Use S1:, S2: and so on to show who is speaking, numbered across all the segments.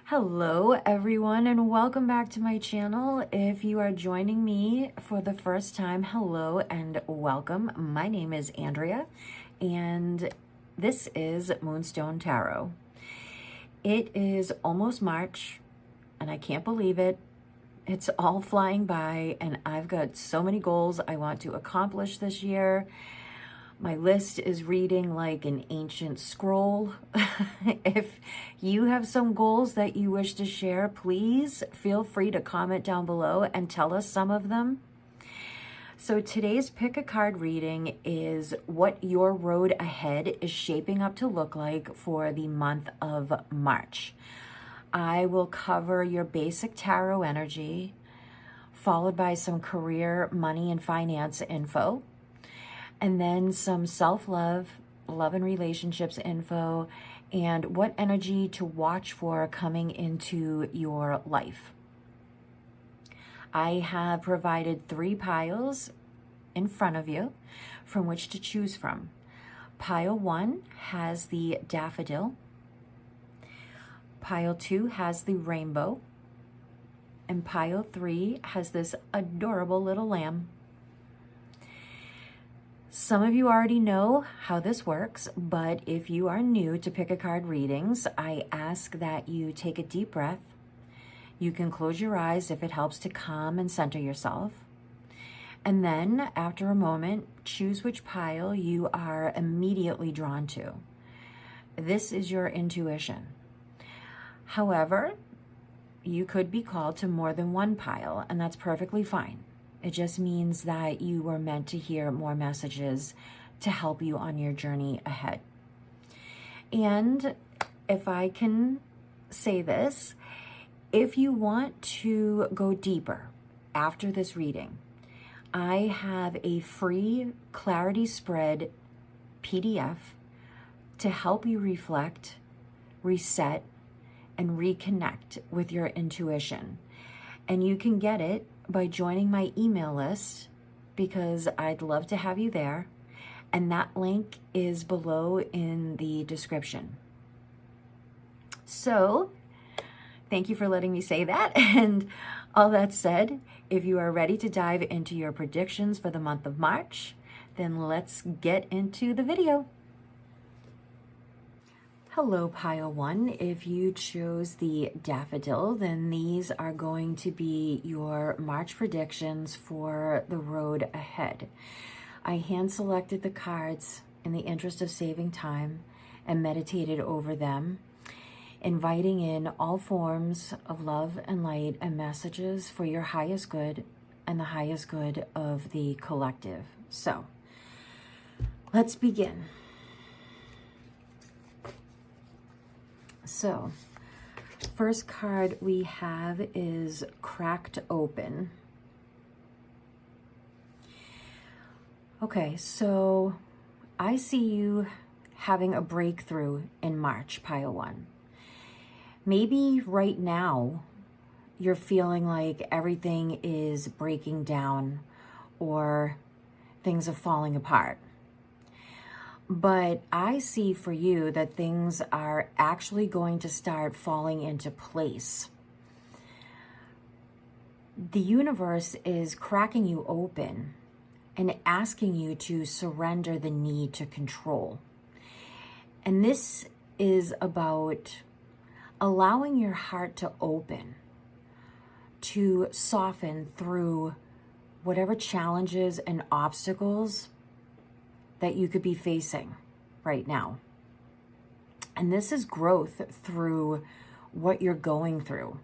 S1: Hello everyone and welcome back to my channel. If you are joining me for the first time, hello and welcome. My name is Andrea and this is Moonstone Tarot. It is almost March and I can't believe it. It's all flying by and I've got so many goals I want to accomplish this year. My list is reading like an ancient scroll. If you have some goals that you wish to share, please feel free to comment down below and tell us some of them. So today's pick a card reading is what your road ahead is shaping up to look like for the month of March. I will cover your basic tarot energy, followed by some career, money, and finance info. And then some self-love, love and relationships info, and what energy to watch for coming into your life. I have provided 3 piles in front of you from which to choose from. Pile 1 has the Daffodil. Pile 2 has the Rainbow. And pile 3 has this adorable little lamb. Some of you already know how this works, but if you are new to pick a card readings, I ask that you take a deep breath. You can close your eyes if it helps to calm and center yourself. And then, after a moment, choose which pile you are immediately drawn to. This is your intuition. However, you could be called to more than one pile, and that's perfectly fine. It just means that you were meant to hear more messages to help you on your journey ahead. And if I can say this, if you want to go deeper after this reading, I have a free clarity spread PDF to help you reflect, reset, and reconnect with your intuition. And you can get it by joining my email list because I'd love to have you there. And that link is below in the description. So thank you for letting me say that. And all that said, if you are ready to dive into your predictions for the month of March, then let's get into the video. Hello, pile 1. If you chose the Daffodil, then these are going to be your March predictions for the road ahead. I hand selected the cards in the interest of saving time and meditated over them, inviting in all forms of love and light and messages for your highest good and the highest good of the collective. So, let's begin. So, first card we have is Cracked Open. Okay, so I see you having a breakthrough in March, pile 1. Maybe right now you're feeling like everything is breaking down or things are falling apart. But I see for you that things are actually going to start falling into place. The universe is cracking you open and asking you to surrender the need to control. And this is about allowing your heart to open, to soften through whatever challenges and obstacles that you could be facing right now. And this is growth through what you're going through.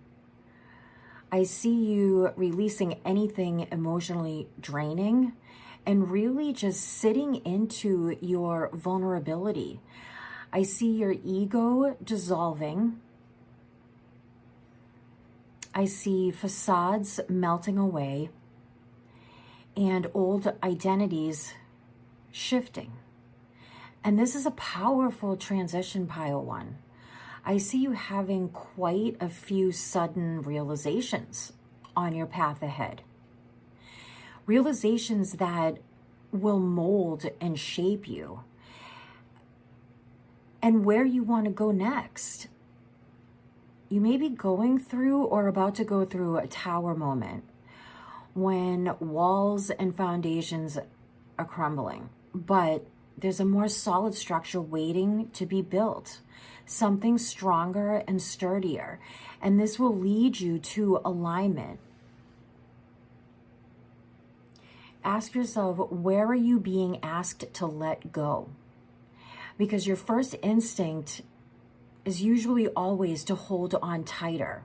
S1: I see you releasing anything emotionally draining and really just sitting into your vulnerability. I see your ego dissolving. I see facades melting away and old identities shifting. And this is a powerful transition, pile 1. I see you having quite a few sudden realizations on your path ahead. Realizations that will mold and shape you and where you want to go next. you may be going through or about to go through a tower moment when walls and foundations are crumbling, but there's a more solid structure waiting to be built, something stronger and sturdier, and this will lead you to alignment. Ask yourself, where are you being asked to let go? Because your first instinct is usually always to hold on tighter.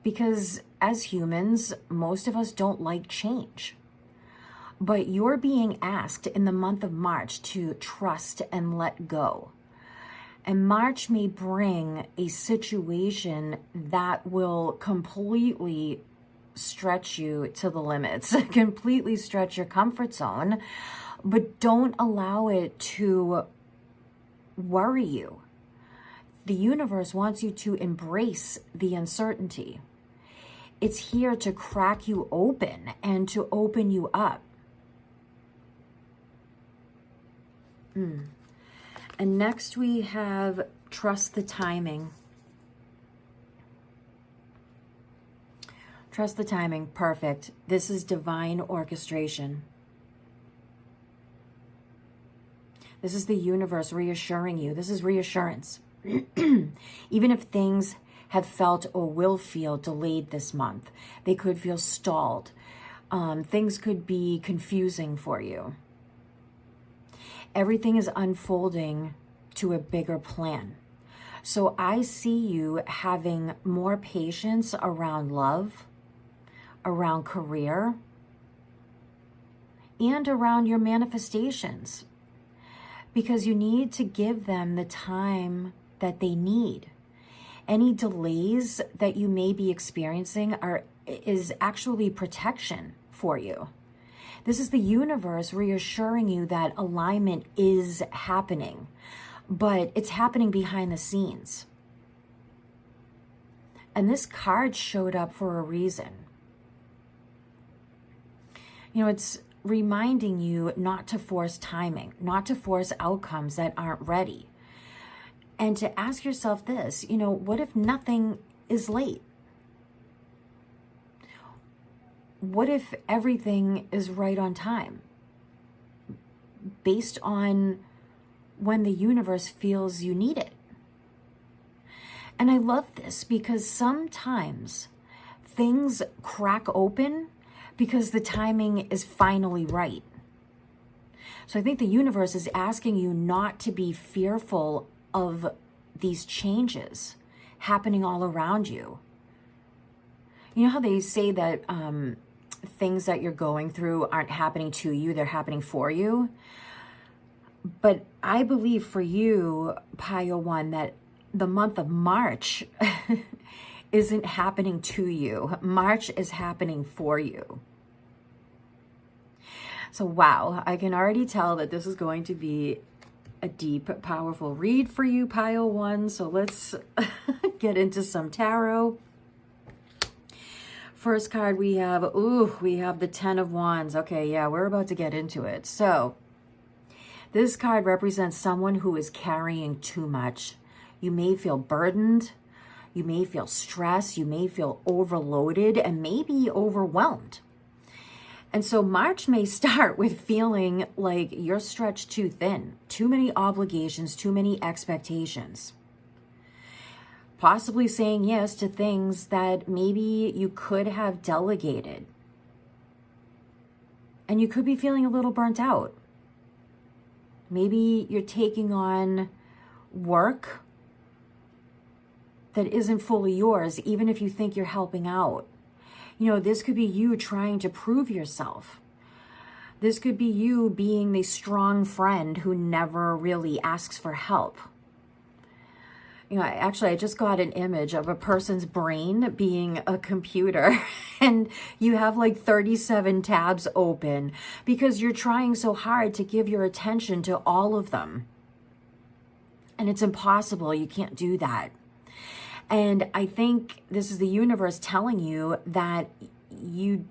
S1: Because as humans, most of us don't like change. But you're being asked in the month of March to trust and let go. And March may bring a situation that will completely stretch you to the limits, completely stretch your comfort zone, but don't allow it to worry you. The universe wants you to embrace the uncertainty. It's here to crack you open and to open you up. And next we have trust the timing. Trust the timing. Perfect. This is divine orchestration. This is the universe reassuring you. This is reassurance. Even if things have felt or will feel delayed this month, they could feel stalled. Things could be confusing for you. Everything is unfolding to a bigger plan. So I see you having more patience around love, around career, and around your manifestations, because you need to give them the time that they need. Any delays that you may be experiencing is actually protection for you. This is the universe reassuring you that alignment is happening, but it's happening behind the scenes. And this card showed up for a reason. You know, it's reminding you not to force timing, not to force outcomes that aren't ready. And to ask yourself this, you know, what if nothing is late? What if everything is right on time, based on when the universe feels you need it? And I love this because sometimes things crack open because the timing is finally right. So I think the universe is asking you not to be fearful of these changes happening all around you. You know how they say that things that you're going through aren't happening to you, they're happening for you? But I believe for you, Pile 1, that the month of March isn't happening to you. March is happening for you. So wow, I can already tell that this is going to be a deep, powerful read for you, Pile 1. So let's get into some tarot. First card we have the 10 of Wands. Okay, yeah, we're about to get into it. So this card represents someone who is carrying too much. You may feel burdened. You may feel stressed. You may feel overloaded and maybe overwhelmed. And so March may start with feeling like you're stretched too thin, too many obligations, too many expectations. Possibly saying yes to things that maybe you could have delegated. And you could be feeling a little burnt out. Maybe you're taking on work that isn't fully yours, even if you think you're helping out. You know, this could be you trying to prove yourself. This could be you being the strong friend who never really asks for help. You know, I just got an image of a person's brain being a computer and you have like 37 tabs open because you're trying so hard to give your attention to all of them. And it's impossible. You can't do that. And I think this is the universe telling you that you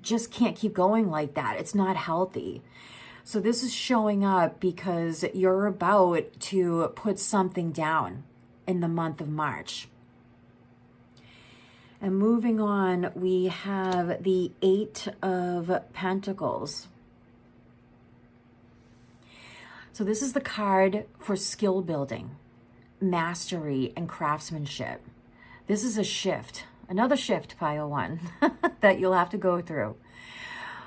S1: just can't keep going like that. It's not healthy. So this is showing up because you're about to put something down in the month of March. And moving on, we have the Eight of Pentacles. So this is the card for skill building, mastery, and craftsmanship. This is a shift, another shift, Pile 1, that you'll have to go through.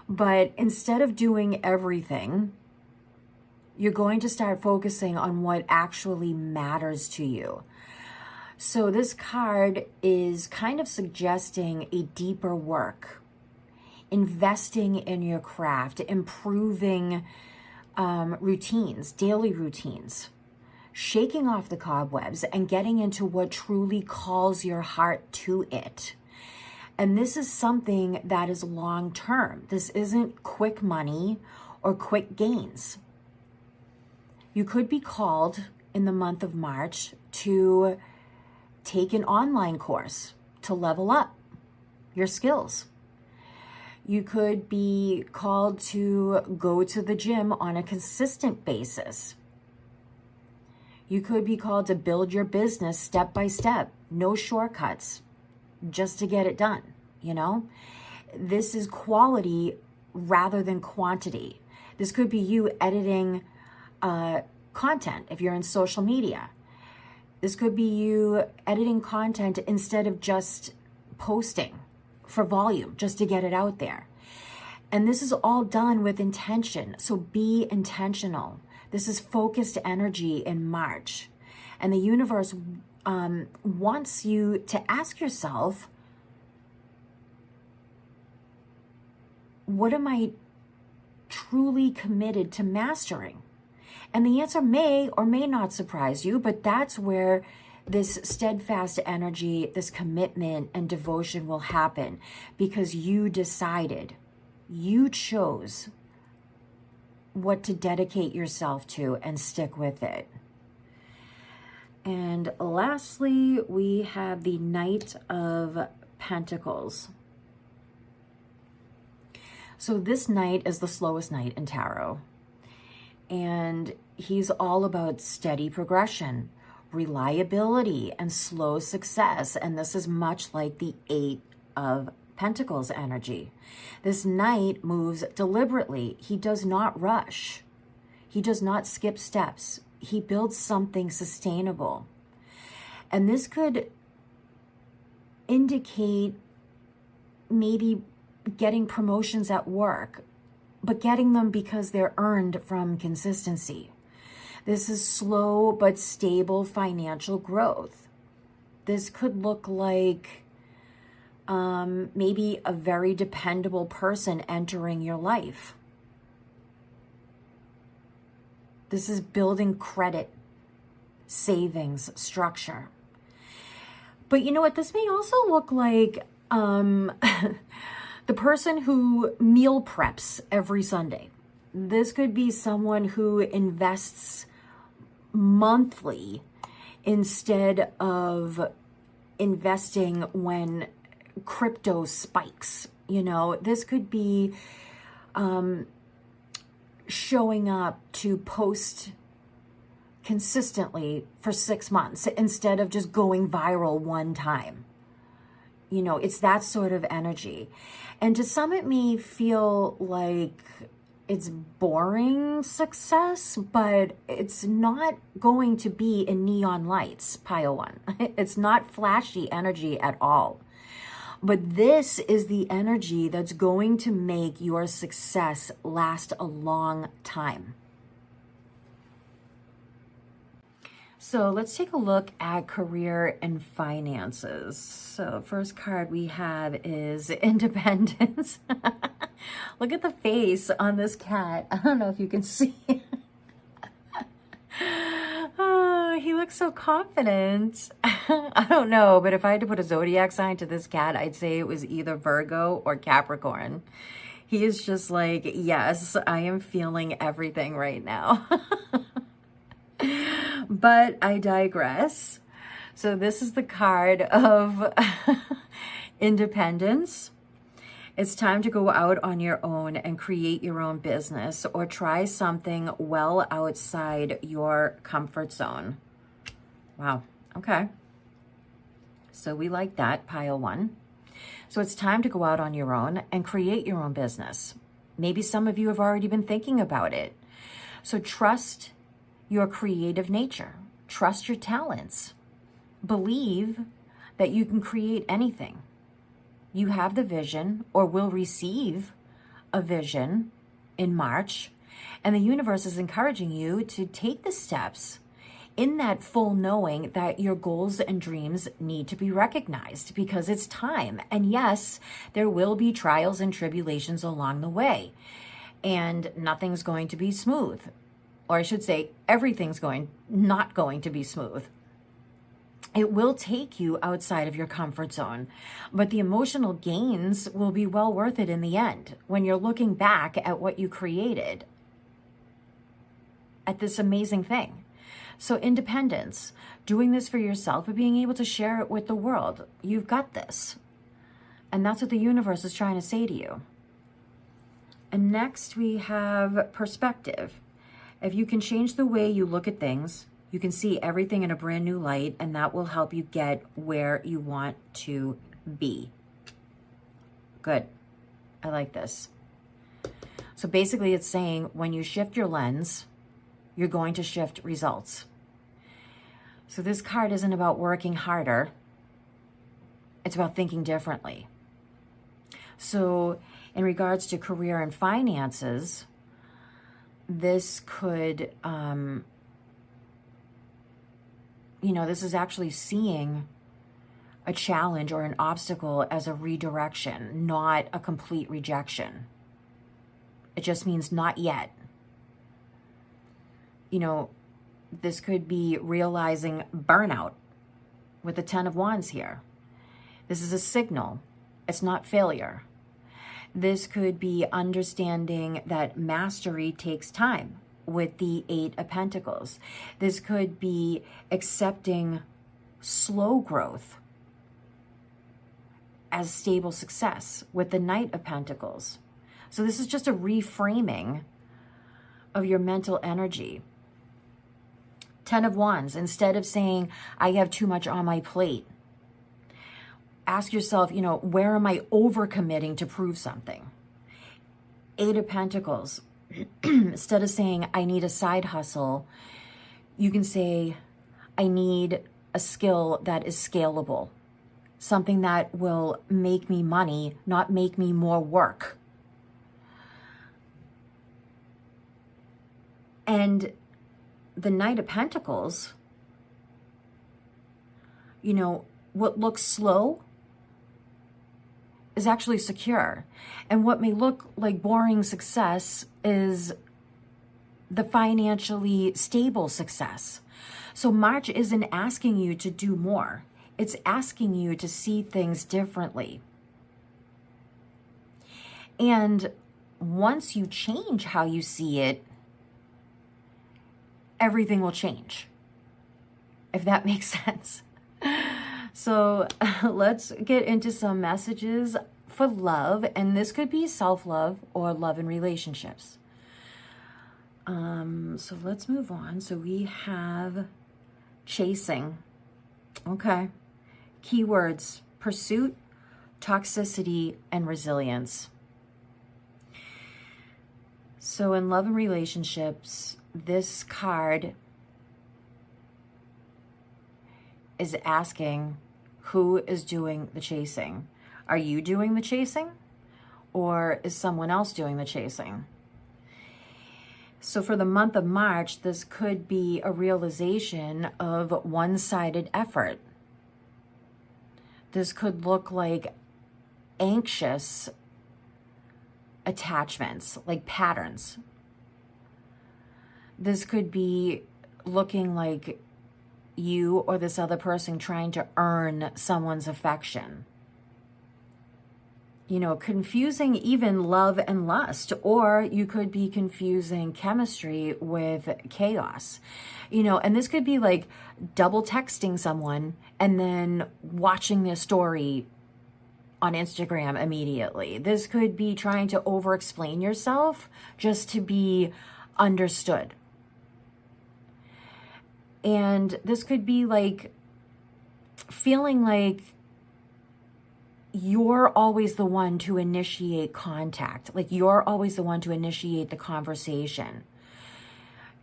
S1: But instead of doing everything, you're going to start focusing on what actually matters to you. So this card is kind of suggesting a deeper work, investing in your craft, improving routines, daily routines, shaking off the cobwebs and getting into what truly calls your heart to it. And this is something that is long term. This isn't quick money or quick gains. You could be called in the month of March to take an online course to level up your skills. You could be called to go to the gym on a consistent basis. You could be called to build your business step by step, no shortcuts, just to get it done, you know? This is quality rather than quantity. This could be you editing content if you're in social media. This could be you editing content instead of just posting for volume, just to get it out there. And this is all done with intention. So be intentional. This is focused energy in March. And the universe wants you to ask yourself, what am I truly committed to mastering? And the answer may or may not surprise you, but that's where this steadfast energy, this commitment and devotion will happen, because you decided, you chose what to dedicate yourself to and stick with it. And lastly, we have the Knight of Pentacles. So this knight is the slowest knight in tarot. And he's all about steady progression, reliability, and slow success. And this is much like the Eight of Pentacles energy. This knight moves deliberately. He does not rush. He does not skip steps. He builds something sustainable. And this could indicate maybe getting promotions at work, but getting them because they're earned from consistency. This is slow but stable financial growth. This could look like maybe a very dependable person entering your life. This is building credit, savings, structure. But you know what? This may also look like the person who meal preps every Sunday. This could be someone who invests monthly instead of investing when crypto spikes. You know, this could be showing up to post consistently for 6 months instead of just going viral one time. You know, it's that sort of energy. And to some, it may feel like it's boring success, but it's not going to be in neon lights, Pile 1. It's not flashy energy at all. But this is the energy that's going to make your success last a long time. So let's take a look at career and finances. So first card we have is independence. Look at the face on this cat. I don't know if you can see. Oh, he looks so confident. I don't know, but if I had to put a zodiac sign to this cat, I'd say it was either Virgo or Capricorn. He is just like, yes, I am feeling everything right now. But I digress. So this is the card of independence. It's time to go out on your own and create your own business or try something well outside your comfort zone. Wow. Okay. So we like that, Pile 1. So it's time to go out on your own and create your own business. Maybe some of you have already been thinking about it. So trust your creative nature. Trust your talents. Believe that you can create anything. You have the vision, or will receive a vision in March, and the universe is encouraging you to take the steps in that full knowing that your goals and dreams need to be recognized, because it's time. And yes, there will be trials and tribulations along the way, and nothing's going to be smooth. Or I should say, everything's not going to be smooth. It will take you outside of your comfort zone, but the emotional gains will be well worth it in the end when you're looking back at what you created, at this amazing thing. So independence, doing this for yourself, but being able to share it with the world. You've got this. And that's what the universe is trying to say to you. And next we have perspective. If you can change the way you look at things, you can see everything in a brand new light, and that will help you get where you want to be. Good. I like this. So basically it's saying when you shift your lens, you're going to shift results. So this card isn't about working harder. It's about thinking differently. So in regards to career and finances, this could, this is actually seeing a challenge or an obstacle as a redirection, not a complete rejection. It just means not yet. This could be realizing burnout with the 10 of Wands here. This is a signal. It's not failure. This could be understanding that mastery takes time with the 8 of Pentacles. This could be accepting slow growth as stable success with the Knight of Pentacles. So this is just a reframing of your mental energy. 10 of Wands, instead of saying, I have too much on my plate, ask yourself, where am I overcommitting to prove something? 8 of Pentacles, instead of saying, I need a side hustle, you can say, I need a skill that is scalable, something that will make me money, not make me more work. And the Knight of Pentacles, what looks slow is actually secure. And what may look like boring success is the financially stable success. So March isn't asking you to do more. It's asking you to see things differently. And once you change how you see it, everything will change, if that makes sense. So let's get into some messages for love, and this could be self-love or love in relationships. So let's move on. So we have chasing. Okay. Keywords: pursuit, toxicity, and resilience. So in love and relationships, this card is asking, who is doing the chasing? Are you doing the chasing, or is someone else doing the chasing? So for the month of March, this could be a realization of one-sided effort. This could look like anxious attachments, like patterns. This could be looking like you or this other person trying to earn someone's affection. Confusing even love and lust, or you could be confusing chemistry with chaos. And this could be like double texting someone and then watching their story on Instagram immediately. This could be trying to over-explain yourself just to be understood. And this could be like feeling like you're always the one to initiate contact. Like, you're always the one to initiate the conversation.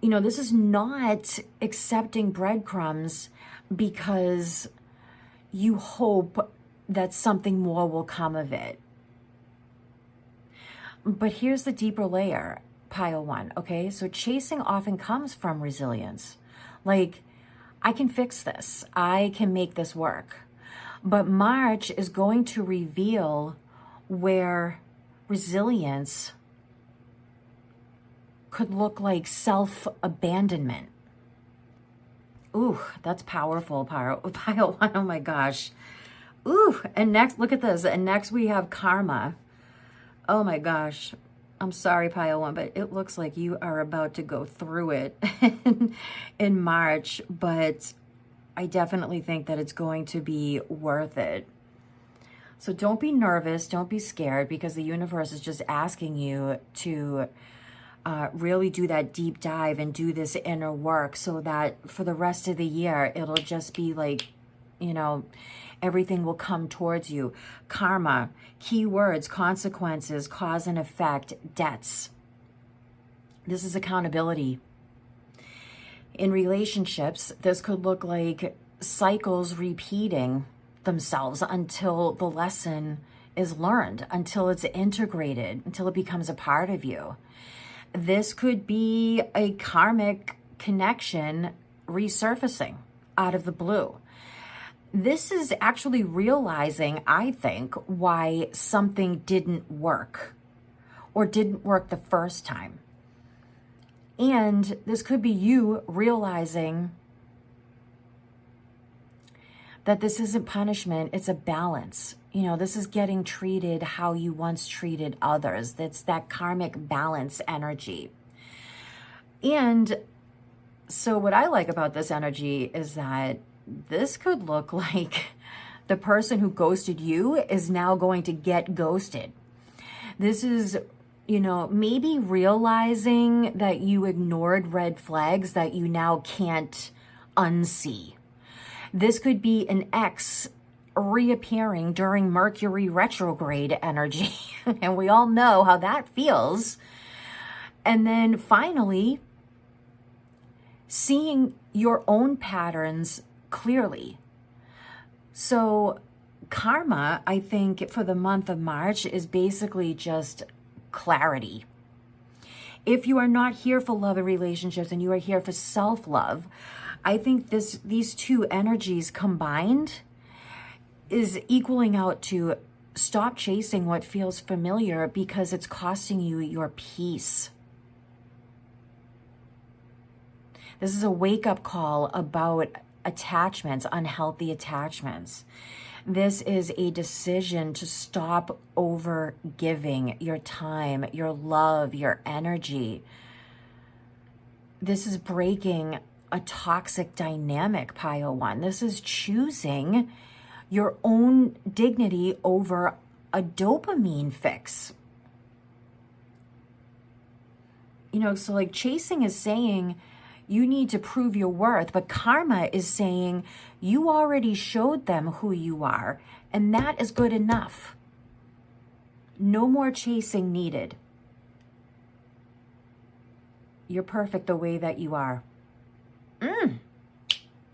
S1: You know, this is not accepting breadcrumbs because you hope that something more will come of it. But here's the deeper layer, pile one, okay? So chasing often comes from resilience. Like, I can fix this. I can make this work. But March is going to reveal where resilience could look like self-abandonment. Ooh, that's powerful, pile one. Oh my gosh. Ooh, and next, look at this. And next we have karma. Oh my gosh. I'm sorry, pile one, but it looks like you are about to go through it in March, but I definitely think that it's going to be worth it. So don't be nervous, don't be scared, because the universe is just asking you to really do that deep dive and do this inner work so that for the rest of the year, it'll just be like, you know, everything will come towards you. Karma, keywords, consequences, cause and effect, debts. This is accountability. In relationships, this could look like cycles repeating themselves until the lesson is learned, until it's integrated, until it becomes a part of you. This could be a karmic connection resurfacing out of the blue. This is actually realizing, I think, why something didn't work or didn't work the first time. And this could be you realizing that this isn't punishment, it's a balance. You know, this is getting treated how you once treated others. That's that karmic balance energy. And so what I like about this energy is that this could look like the person who ghosted you is now going to get ghosted. This is, you know, maybe realizing that you ignored red flags that you now can't unsee. This could be an ex reappearing during Mercury retrograde energy. And we all know how that feels. And then finally, seeing your own patterns clearly. So karma, I think, for the month of March is basically just clarity. If you are not here for love and relationships and you are here for self-love, I think these two energies combined is equaling out to stop chasing what feels familiar because it's costing you your peace. This is a wake-up call about attachments, unhealthy attachments. This is a decision to stop over giving your time, your love, your energy. This is breaking a toxic dynamic, pile one. This is choosing your own dignity over a dopamine fix. You know, so like chasing is saying you need to prove your worth, but karma is saying you already showed them who you are, and that is good enough. No more chasing needed. You're perfect the way that you are.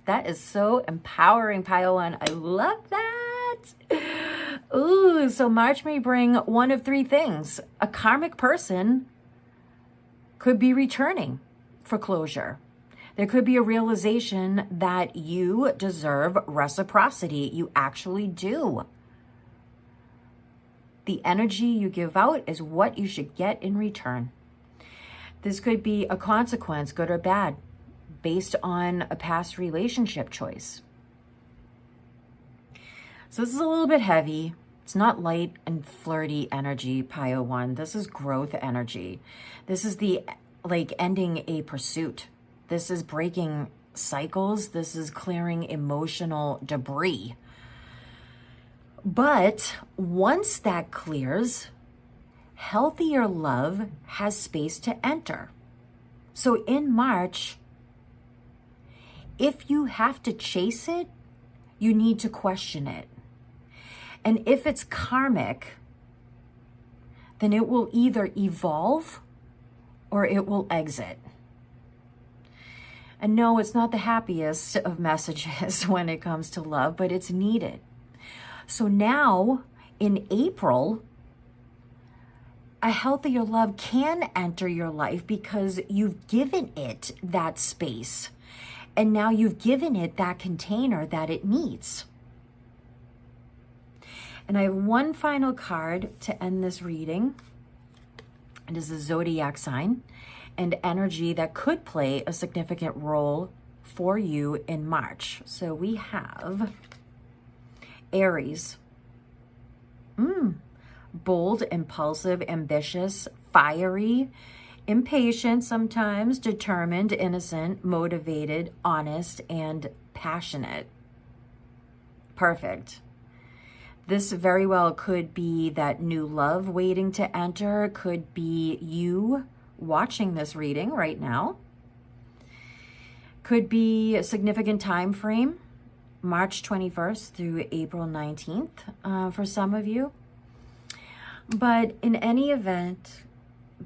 S1: That is so empowering, pile one. I love that. Ooh, so March may bring one of three things. A karmic person could be returning for closure. There could be a realization that you deserve reciprocity. You actually do. The energy you give out is what you should get in return. This could be a consequence, good or bad, based on a past relationship choice. So this is a little bit heavy. It's not light and flirty energy, pile one. This is growth energy. This is the ending a pursuit. This is breaking cycles. This is clearing emotional debris. But once that clears, healthier love has space to enter. So in March, if you have to chase it, you need to question it. And if it's karmic, then it will either evolve or it will exit. And no, it's not the happiest of messages when it comes to love, but it's needed. So now in April, a healthier love can enter your life because you've given it that space. And now you've given it that container that it needs. And I have one final card to end this reading. It is a zodiac sign and energy that could play a significant role for you in March. So we have Aries. Bold, impulsive, ambitious, fiery, impatient sometimes, determined, innocent, motivated, honest, and passionate. Perfect. This very well could be that new love waiting to enter, could be you watching this reading right now. Could be a significant time frame, March 21st through April 19th for some of you. But in any event,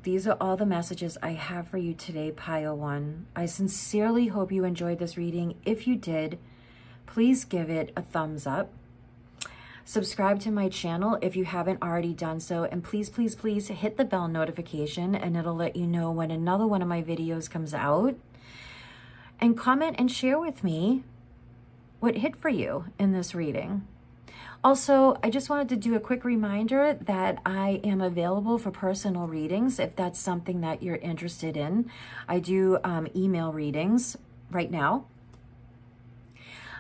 S1: these are all the messages I have for you today, Pile 1. I sincerely hope you enjoyed this reading. If you did, please give it a thumbs up. Subscribe to my channel if you haven't already done so. And please, please, please hit the bell notification and it'll let you know when another one of my videos comes out. And comment and share with me what hit for you in this reading. Also, I just wanted to do a quick reminder that I am available for personal readings if that's something that you're interested in. I do email readings right now.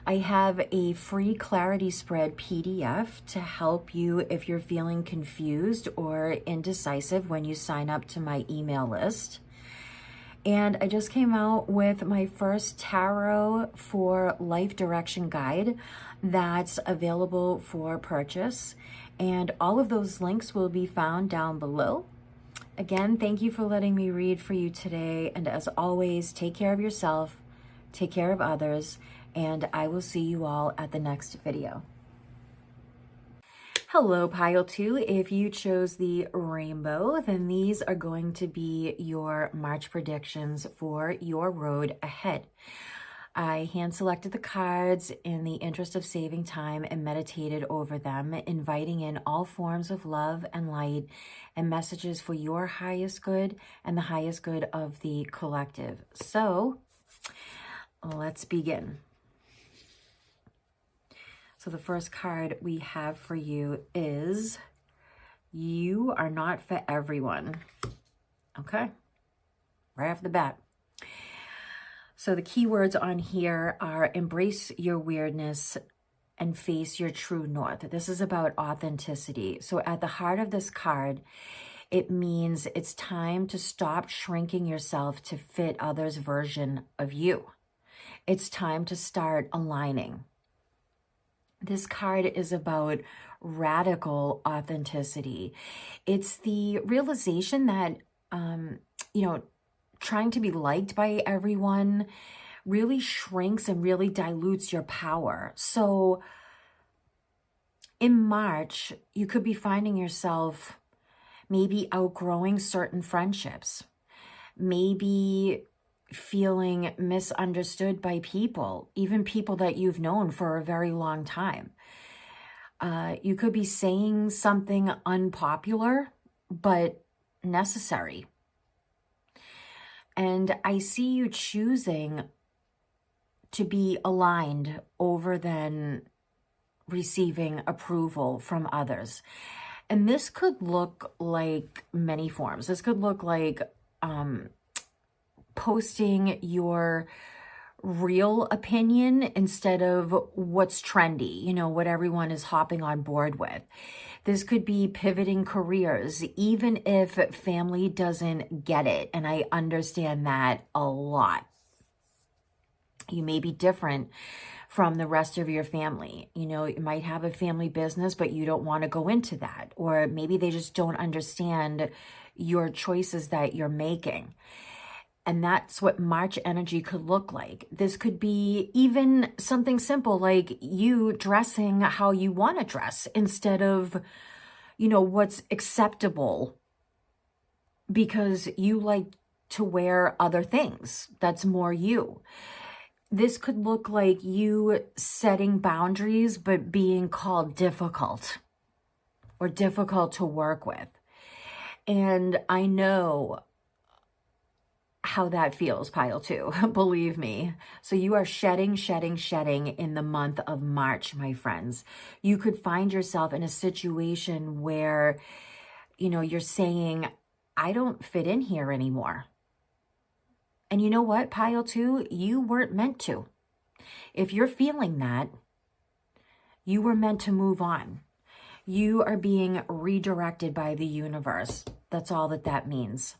S1: I have a free clarity spread PDF to help you if you're feeling confused or indecisive when you sign up to my email list. And I just came out with my first tarot for life direction guide that's available for purchase. And all of those links will be found down below. Again, thank you for letting me read for you today. And as always, take care of yourself, take care of others, and I will see you all at the next video. Hello, Pile 2. If you chose the rainbow, then these are going to be your March predictions for your road ahead. I hand selected the cards in the interest of saving time and meditated over them, inviting in all forms of love and light and messages for your highest good and the highest good of the collective. So let's begin. So the first card we have for you is you are not for everyone. Okay, right off the bat. So the keywords on here are embrace your weirdness and face your true north. This is about authenticity. So at the heart of this card, it means it's time to stop shrinking yourself to fit others' version of you. It's time to start aligning. This card is about radical authenticity. It's the realization that, trying to be liked by everyone really shrinks and really dilutes your power. So in March, you could be finding yourself maybe outgrowing certain friendships, maybe feeling misunderstood by people, even people that you've known for a very long time. You could be saying something unpopular, but necessary. And I see you choosing to be aligned over than receiving approval from others. And this could look like many forms. This could look like posting your real opinion instead of what's trendy, what everyone is hopping on board with. This could be pivoting careers, even if family doesn't get it. And I understand that a lot. You may be different from the rest of your family. You might have a family business, but you don't want to go into that. Or maybe they just don't understand your choices that you're making. And that's what March energy could look like. This could be even something simple like you dressing how you want to dress instead of, what's acceptable because you like to wear other things. That's more you. This could look like you setting boundaries, but being called difficult or difficult to work with. And I know how that feels, pile two, believe me. So you are shedding in the month of March, my friends. You could find yourself in a situation where, you're saying, I don't fit in here anymore. And you know what, pile two, you weren't meant to. If you're feeling that, you were meant to move on. You are being redirected by the universe. That's all that means.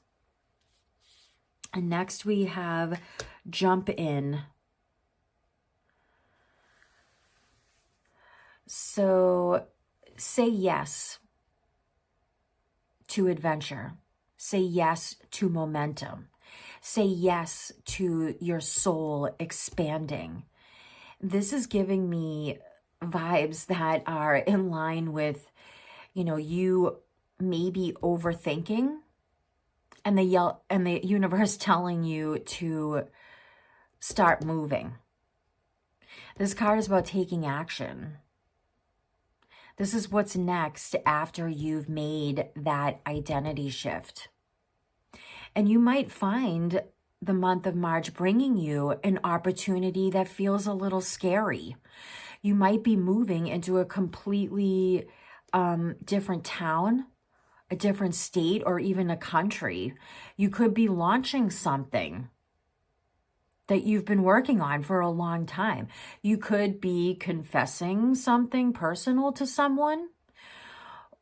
S1: And next we have jump in. So say yes to adventure. Say yes to momentum. Say yes to your soul expanding. This is giving me vibes that are in line with, you maybe overthinking and the universe telling you to start moving. This card is about taking action. This is what's next after you've made that identity shift. And you might find the month of March bringing you an opportunity that feels a little scary. You might be moving into a completely different town, a different state, or even a country. You could be launching something that you've been working on for a long time. You could be confessing something personal to someone,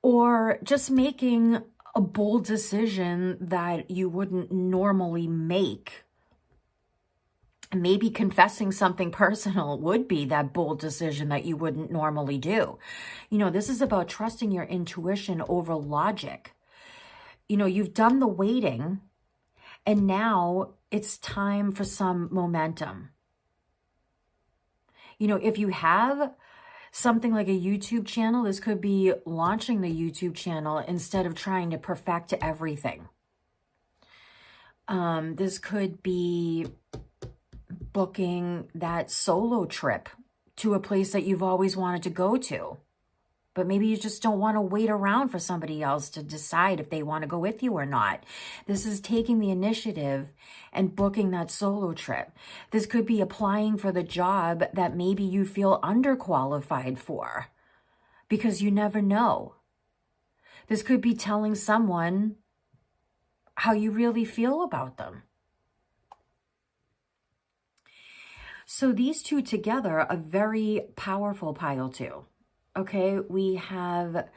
S1: or just making a bold decision that you wouldn't normally make. Maybe confessing something personal would be that bold decision that you wouldn't normally do. This is about trusting your intuition over logic. You've done the waiting, and now it's time for some momentum. If you have something like a YouTube channel, this could be launching the YouTube channel instead of trying to perfect everything. This could be booking that solo trip to a place that you've always wanted to go to. But maybe you just don't want to wait around for somebody else to decide if they want to go with you or not. This is taking the initiative and booking that solo trip. This could be applying for the job that maybe you feel underqualified for, because you never know. This could be telling someone how you really feel about them. So these two together are very powerful, pile two. Okay, we have,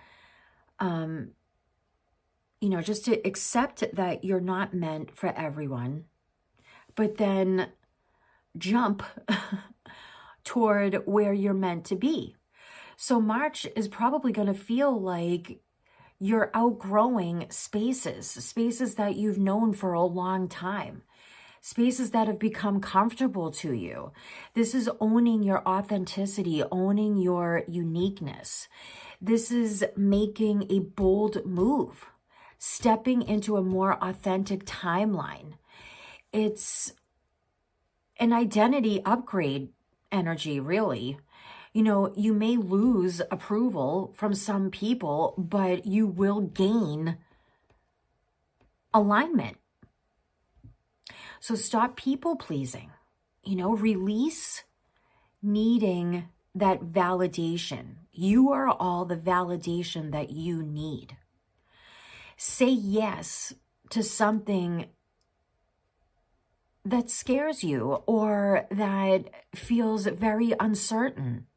S1: just to accept that you're not meant for everyone, but then jump toward where you're meant to be. So March is probably going to feel like you're outgrowing spaces that you've known for a long time. Spaces that have become comfortable to you. This is owning your authenticity, owning your uniqueness. This is making a bold move, stepping into a more authentic timeline. It's an identity upgrade energy, really. You may lose approval from some people, but you will gain alignment. So stop people pleasing, release needing that validation. You are all the validation that you need. Say yes to something that scares you or that feels very uncertain,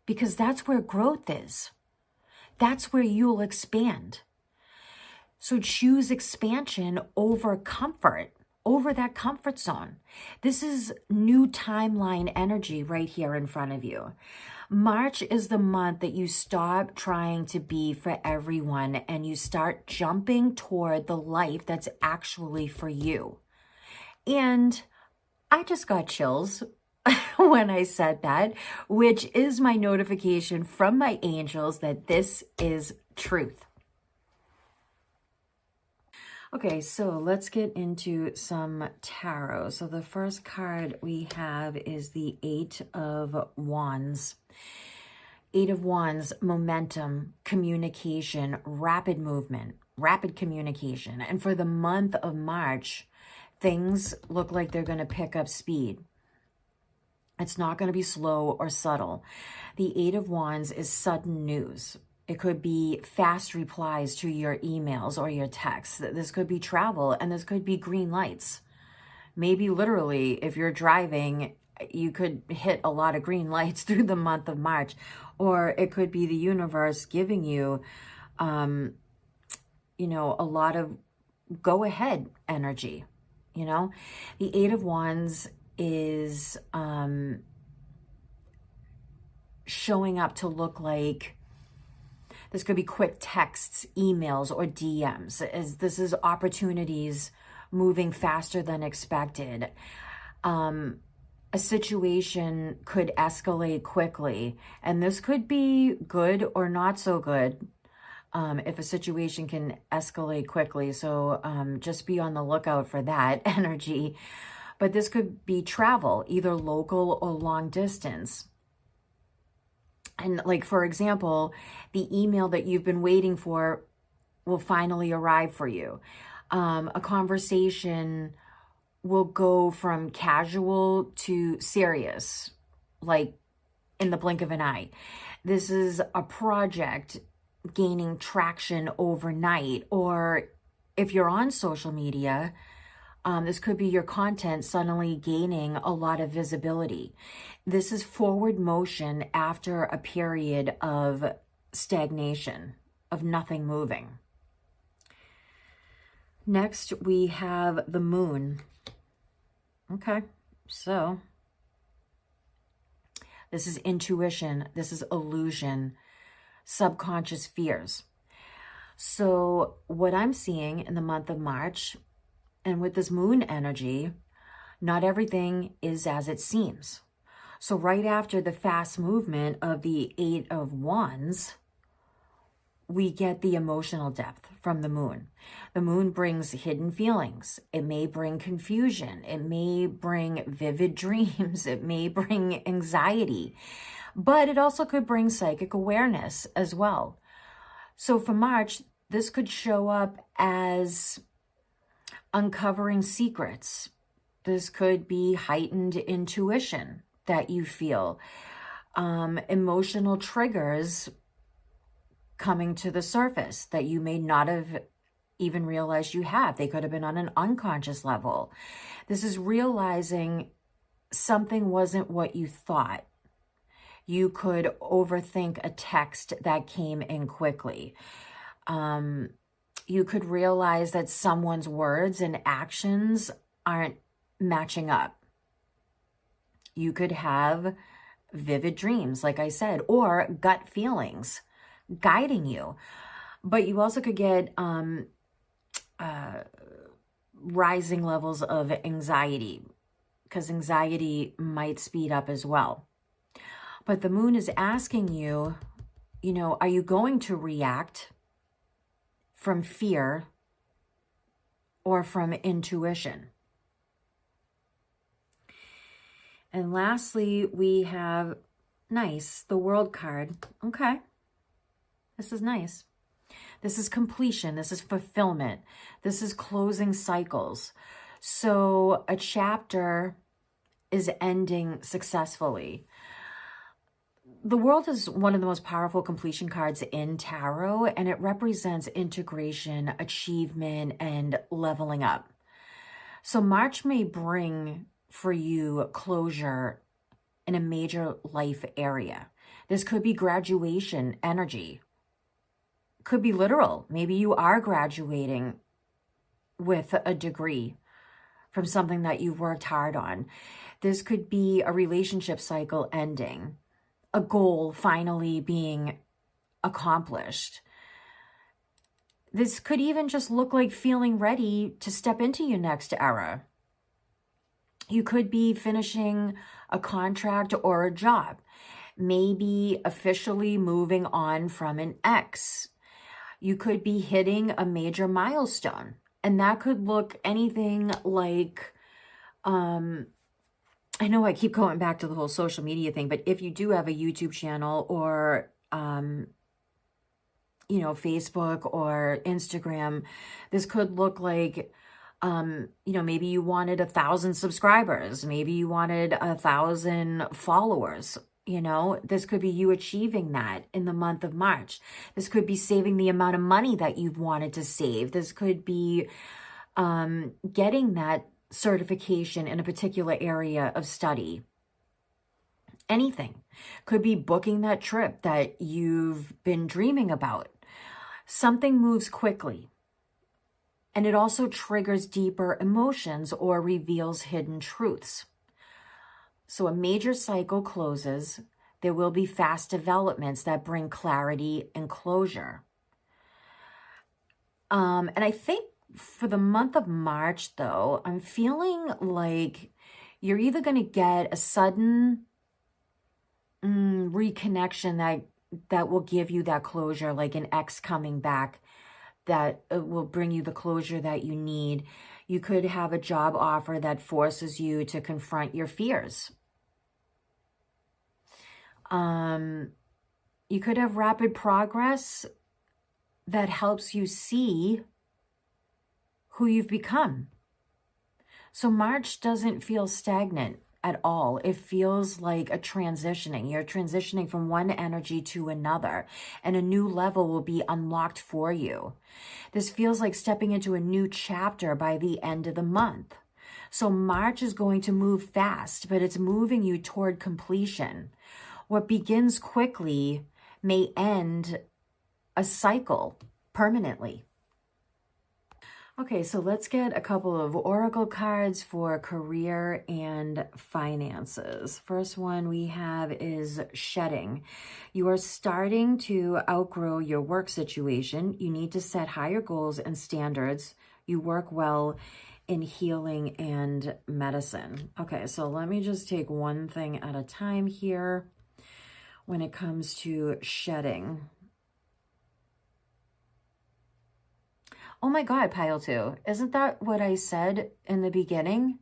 S1: because that's where growth is. That's where you'll expand. So choose expansion over comfort. Over that comfort zone. This is new timeline energy right here in front of you. March is the month that you stop trying to be for everyone and you start jumping toward the life that's actually for you. And I just got chills when I said that, which is my notification from my angels that this is truth. Okay, so let's get into some tarot. So the first card we have is the Eight of Wands. Eight of Wands, momentum, communication, rapid movement, rapid communication. And for the month of March, things look like they're going to pick up speed. It's not going to be slow or subtle. The Eight of Wands is sudden news. It could be fast replies to your emails or your texts. This could be travel, and this could be green lights. Maybe literally, if you're driving, you could hit a lot of green lights through the month of March. Or it could be the universe giving you, a lot of go-ahead energy, The Eight of Wands is showing up to look like this could be quick texts, emails, or DMs. This is opportunities moving faster than expected. A situation could escalate quickly, and this could be good or not so good if a situation can escalate quickly. So just be on the lookout for that energy. But this could be travel, either local or long distance. And like, for example, the email that you've been waiting for will finally arrive for you. A conversation will go from casual to serious, like in the blink of an eye. This is a project gaining traction overnight. Or if you're on social media, this could be your content suddenly gaining a lot of visibility. This is forward motion after a period of stagnation, of nothing moving. Next, we have the moon. Okay, so this is intuition, this is illusion, subconscious fears. So what I'm seeing in the month of March, and with this moon energy, not everything is as it seems. So right after the fast movement of the Eight of Wands, we get the emotional depth from the moon. The moon brings hidden feelings. It may bring confusion. It may bring vivid dreams. It may bring anxiety. But it also could bring psychic awareness as well. So for March, this could show up as uncovering secrets. This could be heightened intuition that you feel. Emotional triggers coming to the surface that you may not have even realized you have. They could have been on an unconscious level. This is realizing something wasn't what you thought. You could overthink a text that came in quickly. You could realize that someone's words and actions aren't matching up. You could have vivid dreams, like I said, or gut feelings guiding you. But you also could get rising levels of anxiety, because anxiety might speed up as well. But the moon is asking you, are you going to react from fear or from intuition? And lastly, we have the World card. Okay, this is nice. This is completion. This is fulfillment. This is closing cycles. So a chapter is ending successfully. The World is one of the most powerful completion cards in tarot, and it represents integration, achievement, and leveling up. So March may bring for you closure in a major life area. This could be graduation energy. Could be literal. Maybe you are graduating with a degree from something that you've worked hard on. This could be a relationship cycle ending, a goal finally being accomplished. This could even just look like feeling ready to step into your next era. You could be finishing a contract or a job, maybe officially moving on from an ex. You could be hitting a major milestone, and that could look anything like, I know I keep going back to the whole social media thing, but if you do have a YouTube channel or, Facebook or Instagram, this could look like, maybe you wanted 1,000 subscribers, maybe you wanted 1,000 followers. This could be you achieving that in the month of March. This could be saving the amount of money that you've wanted to save. This could be getting that certification in a particular area of study. Anything. Could be booking that trip that you've been dreaming about. Something moves quickly, and it also triggers deeper emotions or reveals hidden truths. So a major cycle closes. There will be fast developments that bring clarity and closure. And I think for the month of March, though, I'm feeling like you're either going to get a sudden reconnection that will give you that closure, like an ex coming back, that will bring you the closure that you need. You could have a job offer that forces you to confront your fears. You could have rapid progress that helps you see who you've become. So March doesn't feel stagnant at all. It feels like a transitioning. You're transitioning from one energy to another, and a new level will be unlocked for you. This feels like stepping into a new chapter by the end of the month. So March is going to move fast, but it's moving you toward completion. What begins quickly may end a cycle permanently. Okay, so let's get a couple of oracle cards for career and finances. First one we have is shedding. You are starting to outgrow your work situation. You need to set higher goals and standards. You work well in healing and medicine. Okay, so let me just take one thing at a time here when it comes to shedding. Oh my God, pile two. Isn't that what I said in the beginning?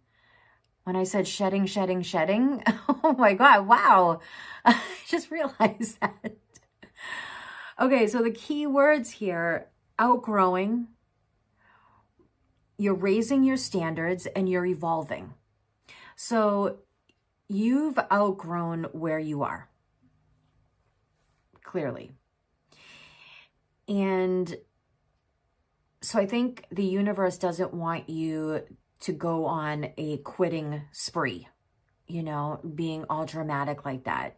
S1: When I said shedding, shedding, shedding? Oh my God, wow. I just realized that. Okay, so the key words here, outgrowing, you're raising your standards, and you're evolving. So you've outgrown where you are, clearly. And so I think the universe doesn't want you to go on a quitting spree, being all dramatic like that.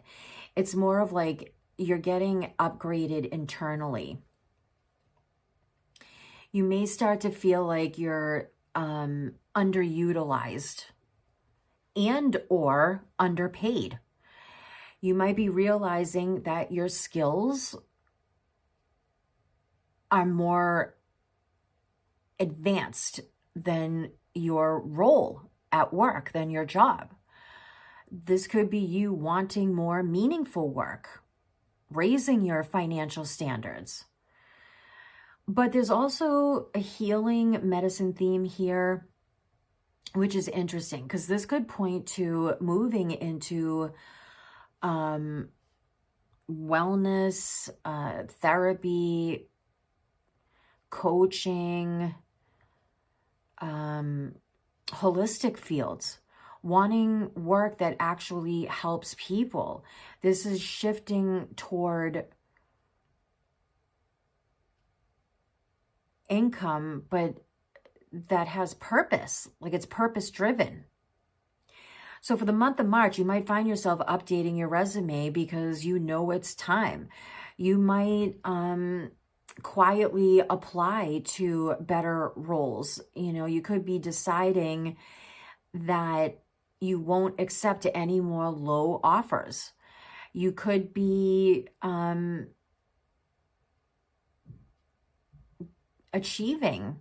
S1: It's more of like you're getting upgraded internally. You may start to feel like you're underutilized and or underpaid. You might be realizing that your skills are more advanced than your role at work, than your job. This could be you wanting more meaningful work, raising your financial standards. But there's also a healing medicine theme here, which is interesting because this could point to moving into wellness, therapy, coaching, holistic fields, wanting work that actually helps people. This is shifting toward income, but that has purpose, like it's purpose driven. So for the month of March, you might find yourself updating your resume because you know it's time. You might quietly apply to better roles. You could be deciding that you won't accept any more low offers. You could be achieving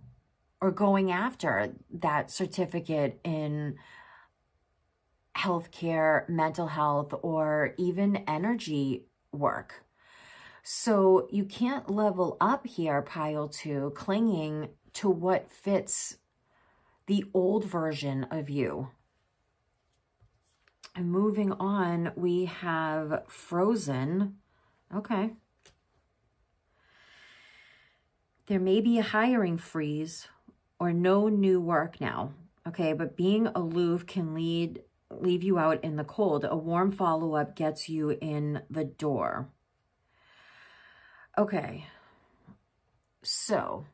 S1: or going after that certificate in healthcare, mental health, or even energy work. So you can't level up here, pile 2, clinging to what fits the old version of you. And moving on, we have Frozen. Okay. There may be a hiring freeze or no new work now. Okay, but being aloof can leave you out in the cold. A warm follow-up gets you in the door. Okay. So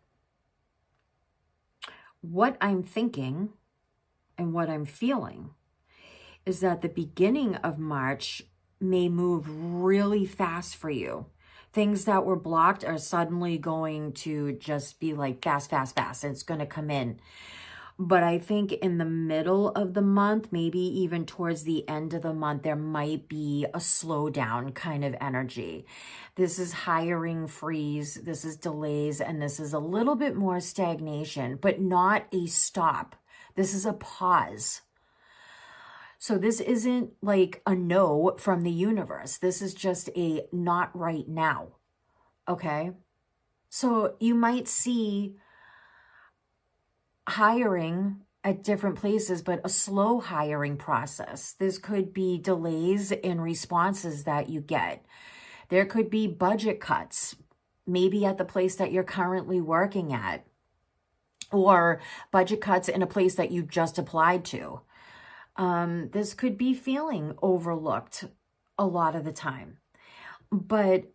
S1: what I'm thinking and what I'm feeling is that the beginning of March may move really fast for you. Things that were blocked are suddenly going to just be like fast, fast, fast. And it's going to come in. But I think in the middle of the month, maybe even towards the end of the month, there might be a slowdown kind of energy. This is hiring freeze, this is delays, and this is a little bit more stagnation, but not a stop. This is a pause. So this isn't like a no from the universe. This is just a not right now. Okay? So you might see hiring at different places, but a slow hiring process. This could be delays in responses that you get. There could be budget cuts, maybe at the place that you're currently working at, or budget cuts in a place that you just applied to. This could be feeling overlooked a lot of the time. But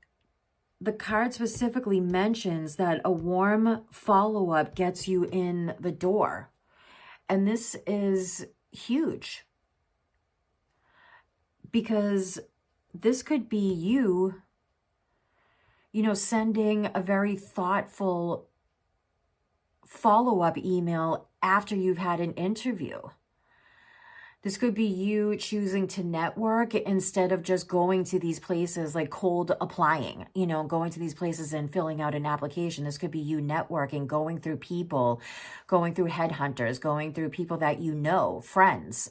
S1: the card specifically mentions that a warm follow-up gets you in the door. And this is huge. Because this could be you, sending a very thoughtful follow-up email after you've had an interview. This could be you choosing to network instead of just going to these places like cold applying, going to these places and filling out an application. This could be you networking, going through people, going through headhunters, going through people that friends.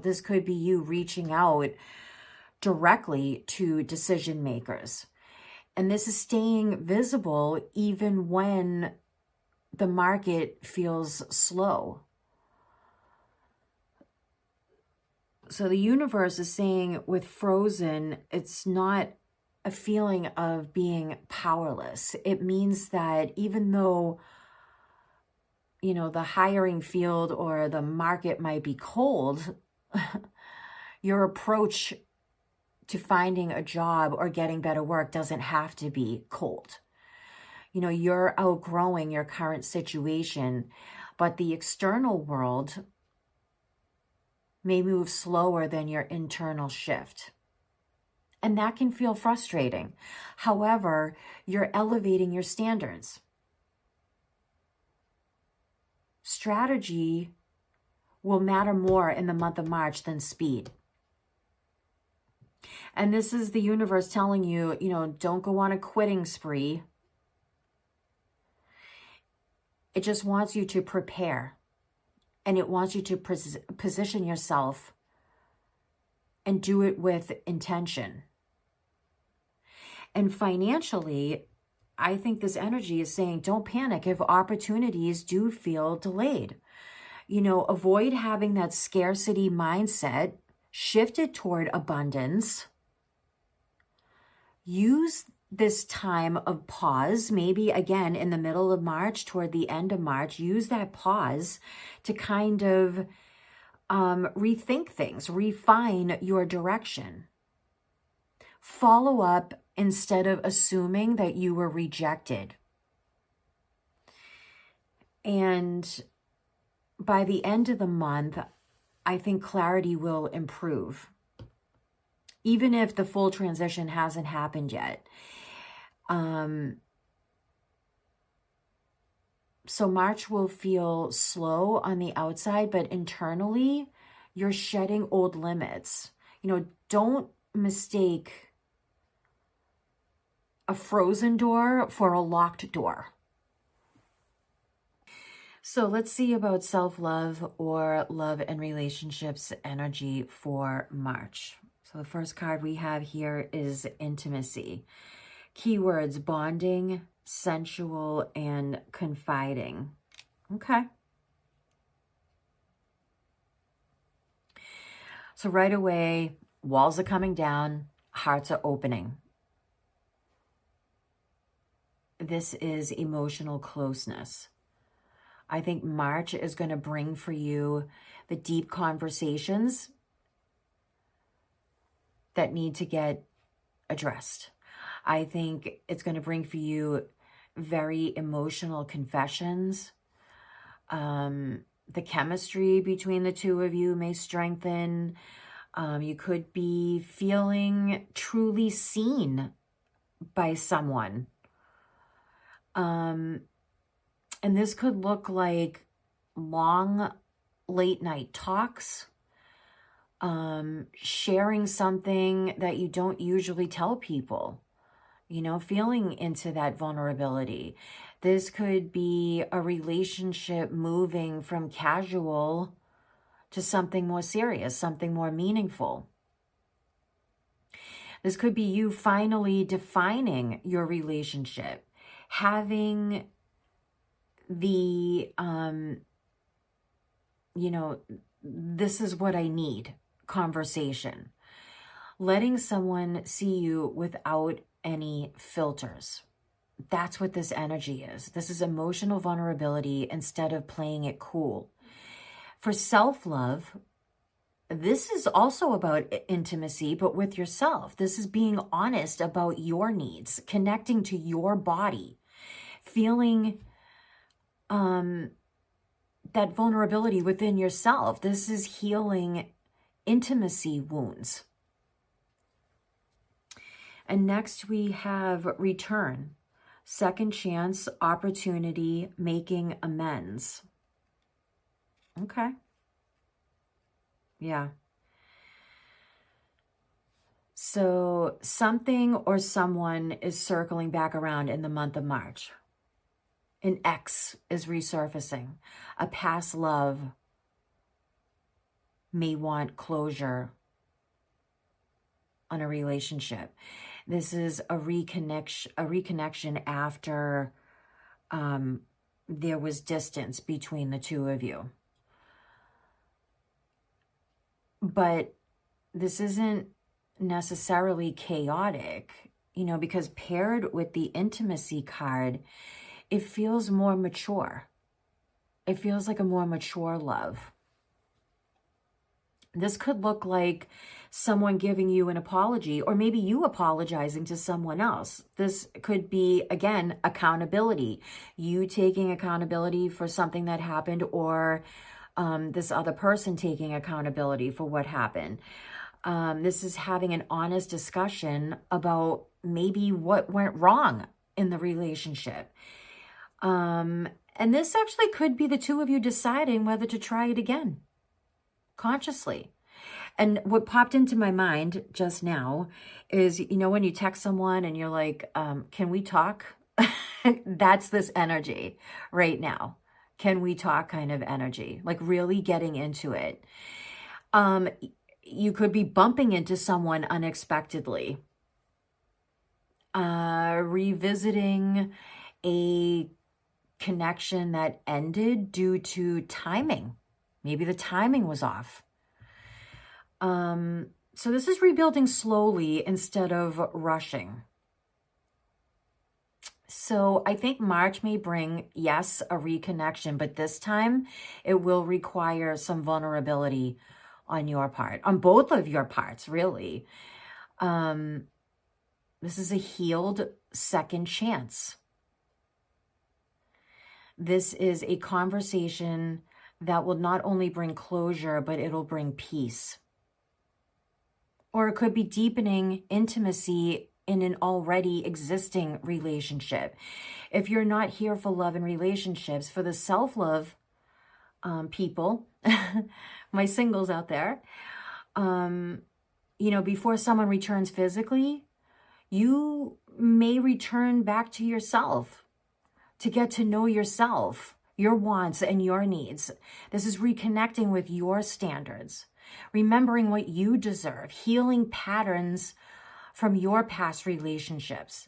S1: This could be you reaching out directly to decision makers. And this is staying visible even when the market feels slow. So the universe is saying with Frozen, it's not a feeling of being powerless. It means that even though, the hiring field or the market might be cold, your approach to finding a job or getting better work doesn't have to be cold. You're outgrowing your current situation, but the external world may move slower than your internal shift. And that can feel frustrating. However, you're elevating your standards. Strategy will matter more in the month of March than speed. And this is the universe telling you, don't go on a quitting spree. It just wants you to prepare. And it wants you to position yourself and do it with intention. And financially, I think this energy is saying, don't panic if opportunities do feel delayed. Avoid having that scarcity mindset, shift it toward abundance. Use this time of pause, maybe again in the middle of March, toward the end of March, use that pause to kind of rethink things, refine your direction. Follow up instead of assuming that you were rejected. And by the end of the month, I think clarity will improve, even if the full transition hasn't happened yet. So March will feel slow on the outside, but internally, you're shedding old limits. Don't mistake a frozen door for a locked door. So let's see about self-love or love and relationships energy for March. So the first card we have here is intimacy. Keywords: bonding, sensual, and confiding. Okay. So right away, walls are coming down, hearts are opening. This is emotional closeness. I think March is going to bring for you the deep conversations that need to get addressed. I think it's going to bring for you very emotional confessions. The chemistry between the two of you may strengthen. You could be feeling truly seen by someone. And this could look like long late night talks, sharing something that you don't usually tell people, you know, feeling into that vulnerability. This could be a relationship moving from casual to something more serious, something more meaningful. This could be you finally defining your relationship, having the, you know, this is what I need conversation. Letting someone see you without any filters. That's what this energy is. This is emotional vulnerability instead of playing it cool. For self-love, this is also about intimacy, but with yourself. This is being honest about your needs, connecting to your body, feeling that vulnerability within yourself. This is healing intimacy wounds. And next we have return, second chance, opportunity, making amends. Okay. Yeah. So something or someone is circling back around in the month of March. An ex is resurfacing. A past love may want closure on a relationship. This is a reconnection after there was distance between the two of you. But this isn't necessarily chaotic, you know, because paired with the intimacy card, it feels more mature. It feels like a more mature love. This could look like someone giving you an apology, or maybe you apologizing to someone else. This could be, again, accountability. You taking accountability for something that happened, or this other person taking accountability for what happened. This is having an honest discussion about maybe what went wrong in the relationship. And this actually could be the two of you deciding whether to try it again, consciously. And what popped into my mind just now is, you know, when you text someone and you're like, can we talk? That's this energy right now. Can we talk kind of energy, like really getting into it. You could be bumping into someone unexpectedly, revisiting a connection that ended due to timing. Maybe the timing was off. So this is rebuilding slowly instead of rushing. So I think March may bring, yes, a reconnection, but this time it will require some vulnerability on your part, on both of your parts, really. This is a healed second chance. This is a conversation that will not only bring closure, but it'll bring peace. Or it could be deepening intimacy in an already existing relationship. If you're not here for love and relationships, for the self-love people, my singles out there, you know, before someone returns physically, you may return back to yourself to get to know yourself. your wants and your needs. This is reconnecting with your standards, remembering what you deserve, healing patterns from your past relationships,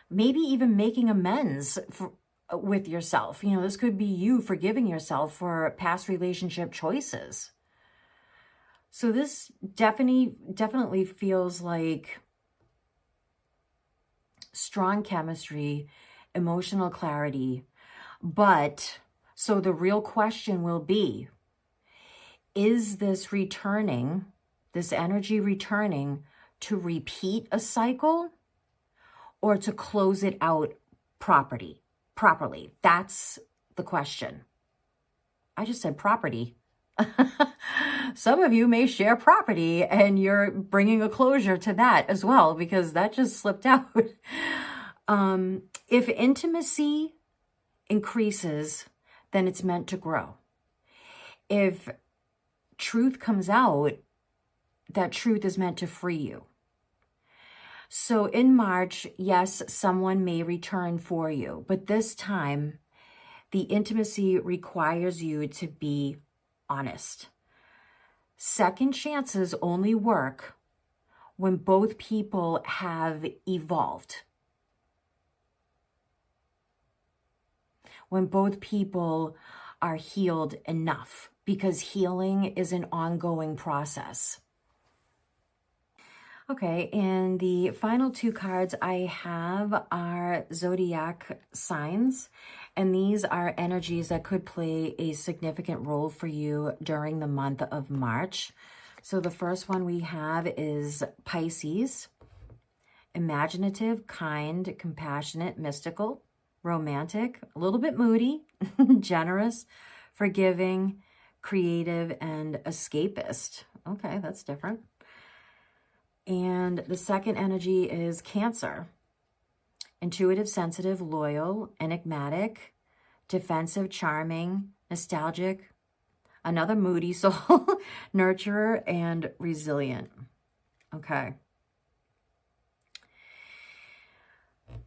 S1: maybe even making amends with yourself. You know, this could be you forgiving yourself for past relationship choices. So this definitely feels like strong chemistry, emotional clarity. But so the real question will be, is this returning, this energy returning to repeat a cycle or to close it out properly? That's the question. I just said property. Some of you may share property and you're bringing a closure to that as well, because that just slipped out. If intimacy increases, then it's meant to grow. If truth comes out, that truth is meant to free you. So in March, yes, someone may return for you, but this time the intimacy requires you to be honest. Second chances only work when both people have evolved. When both people are healed enough, because healing is an ongoing process. Okay, and the final two cards I have are zodiac signs, and these are energies that could play a significant role for you during the month of March. So the first one we have is Pisces, imaginative, kind, compassionate, mystical, romantic, a little bit moody, generous, forgiving, creative, and escapist. Okay, that's different. And the second energy is Cancer. Intuitive, sensitive, loyal, enigmatic, defensive, charming, nostalgic, another moody soul, nurturer, and resilient. Okay.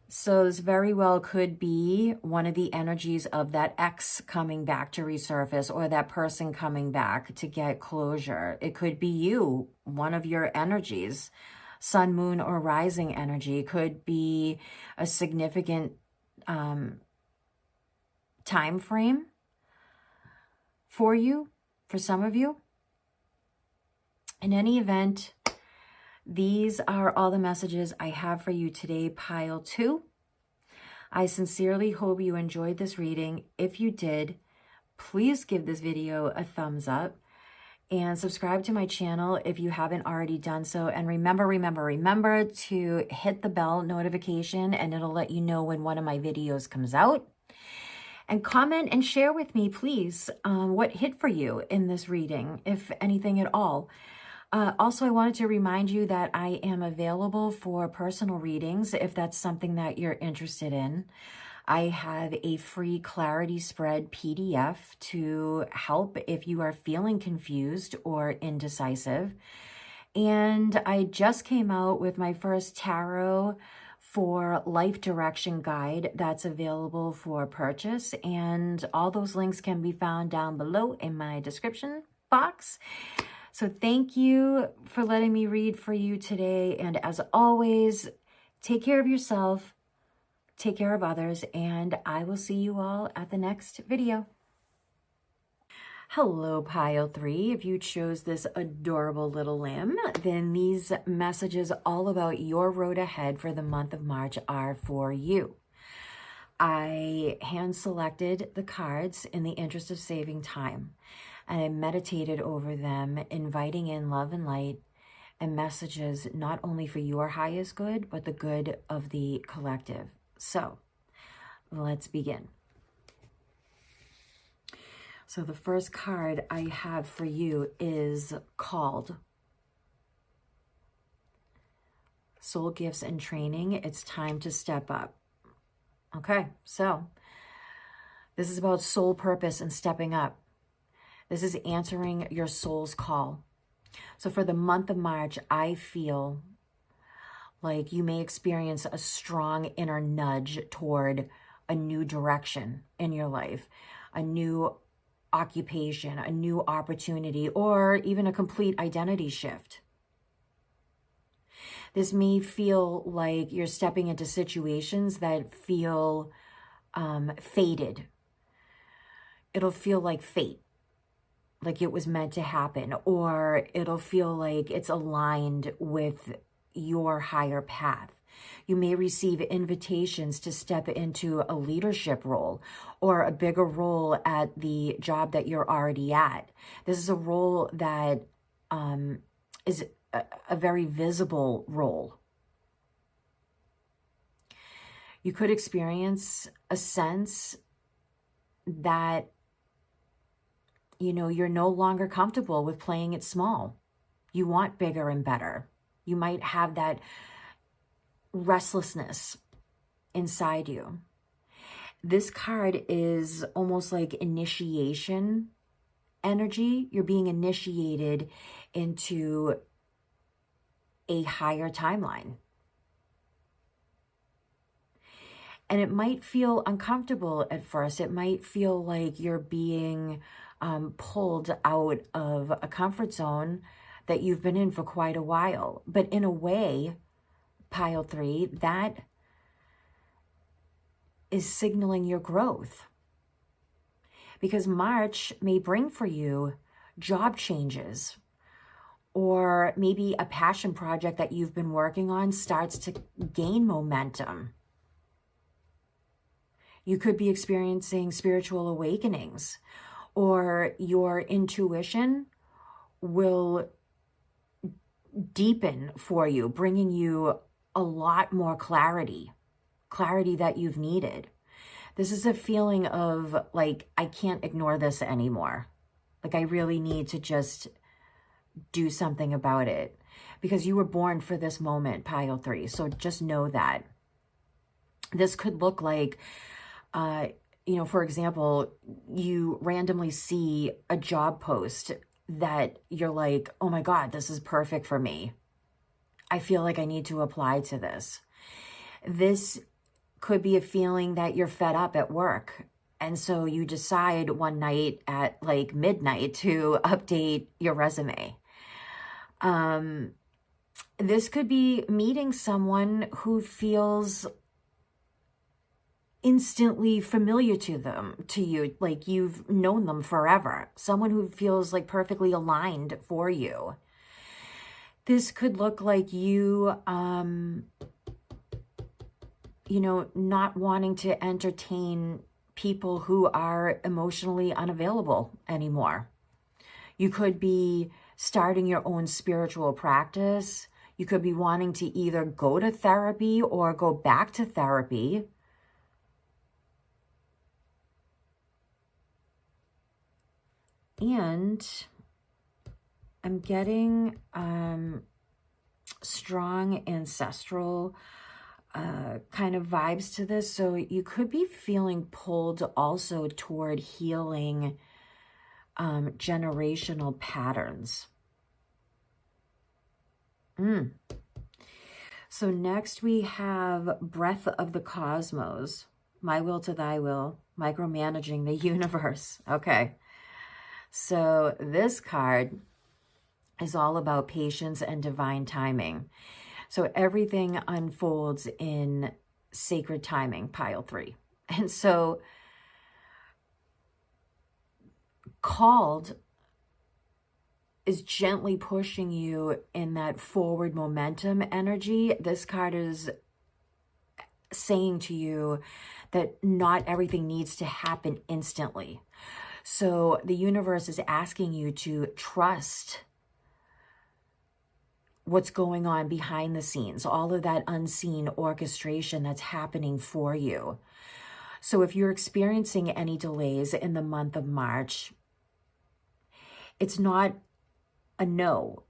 S1: So this very well could be one of the energies of that ex coming back to resurface, or that person coming back to get closure. It could be you, one of your energies, sun, moon, or rising energy. Could be a significant time frame for you, for some of you. In any event, these are all the messages I have for you today, pile 2. I sincerely hope you enjoyed this reading. If you did, please give this video a thumbs up and subscribe to my channel if you haven't already done so. And remember to hit the bell notification, and it'll let you know when one of my videos comes out. And comment and share with me, please, what hit for you in this reading, if anything at all. Also, I wanted to remind you that I am available for personal readings if that's something that you're interested in. I have a free clarity spread PDF to help if you are feeling confused or indecisive. And I just came out with my first tarot for life direction guide that's available for purchase. And all those links can be found down below in my description box. So thank you for letting me read for you today. And as always, take care of yourself, take care of others, and I will see you all at the next video. Hello, pile 3. If you chose this adorable little lamb, then these messages all about your road ahead for the month of March are for you. I hand selected the cards in the interest of saving time, and I meditated over them, inviting in love and light and messages not only for your highest good, but the good of the collective. So let's begin. So the first card I have for you is called Soul Gifts and Training. It's time to step up. Okay, so this is about soul purpose and stepping up. This is answering your soul's call. So for the month of March, I feel like you may experience a strong inner nudge toward a new direction in your life. a new occupation, a new opportunity, or even a complete identity shift. This may feel like you're stepping into situations that feel fated. It'll feel like fate, like it was meant to happen, or it'll feel like it's aligned with your higher path. You may receive invitations to step into a leadership role or a bigger role at the job that you're already at. This is a role that is a very visible role. You could experience a sense that, you know, you're no longer comfortable with playing it small. You want bigger and better. You might have that restlessness inside you. This card is almost like initiation energy. You're being initiated into a higher timeline. And it might feel uncomfortable at first. It might feel like you're being pulled out of a comfort zone that you've been in for quite a while. But in a way, pile 3, that is signaling your growth. Because March may bring for you job changes, or maybe a passion project that you've been working on starts to gain momentum. You could be experiencing spiritual awakenings, or your intuition will deepen for you, bringing you a lot more clarity that you've needed. This is a feeling of like, I can't ignore this anymore. Like I really need to just do something about it, because you were born for this moment, pile 3. So just know that. This could look like, you know, for example, you randomly see a job post that you're like, oh my God, this is perfect for me. I feel like I need to apply to this. This could be a feeling that you're fed up at work. And so you decide one night at like midnight to update your resume. This could be meeting someone who feels instantly familiar to you, like you've known them forever. Someone who feels like perfectly aligned for you. This could look like you, you know, not wanting to entertain people who are emotionally unavailable anymore. You could be starting your own spiritual practice. You could be wanting to either go to therapy or go back to therapy. And I'm getting strong ancestral kind of vibes to this. So you could be feeling pulled also toward healing generational patterns. So next we have Breath of the Cosmos, My Will to Thy Will, Micromanaging the Universe. Okay. So this card is all about patience and divine timing. So everything unfolds in sacred timing, pile 3. And so called is gently pushing you in that forward momentum energy. This card is saying to you that not everything needs to happen instantly. So the universe is asking you to trust what's going on behind the scenes, all of that unseen orchestration that's happening for you. So if you're experiencing any delays in the month of March, it's not a no.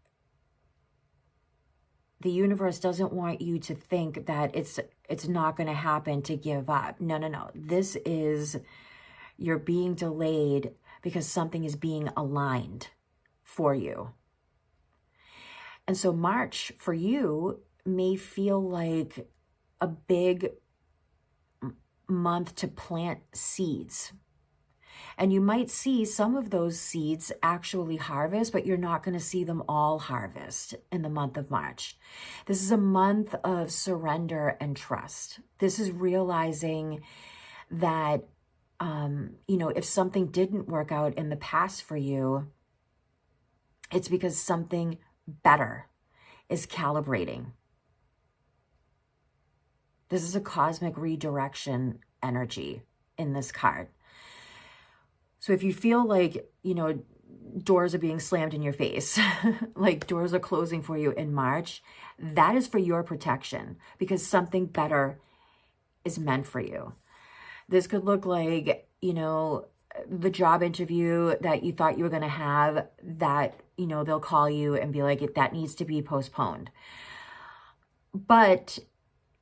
S1: The universe doesn't want you to think that it's not going to happen, to give up. No. This is, you're being delayed because something is being aligned for you. And so March for you may feel like a big month to plant seeds. And you might see some of those seeds actually harvest, but you're not going to see them all harvest in the month of March. This is a month of surrender and trust. This is realizing that, if something didn't work out in the past for you, it's because something better is calibrating. This is a cosmic redirection energy in this card. So if you feel like, doors are being slammed in your face, like doors are closing for you in March, that is for your protection because something better is meant for you. This could look like, the job interview that you thought you were going to have that, they'll call you and be like, that needs to be postponed. But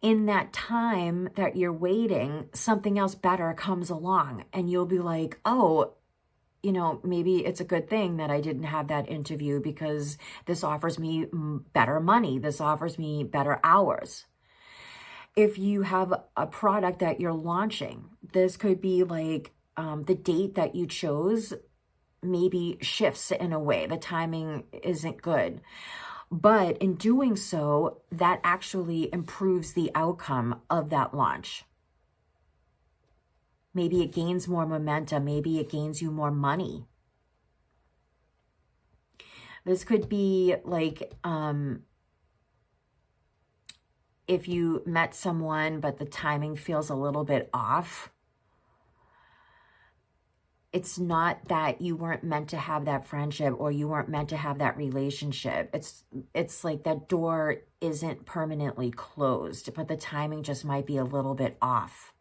S1: in that time that you're waiting, something else better comes along and you'll be like, oh, maybe it's a good thing that I didn't have that interview because this offers me better money. This offers me better hours. If you have a product that you're launching, this could be like the date that you chose maybe shifts in a way. The timing isn't good. But in doing so, that actually improves the outcome of that launch. Maybe it gains more momentum. Maybe it gains you more money. This could be like if you met someone, but the timing feels a little bit off. It's not that you weren't meant to have that friendship or you weren't meant to have that relationship. It's like that door isn't permanently closed, but the timing just might be a little bit off.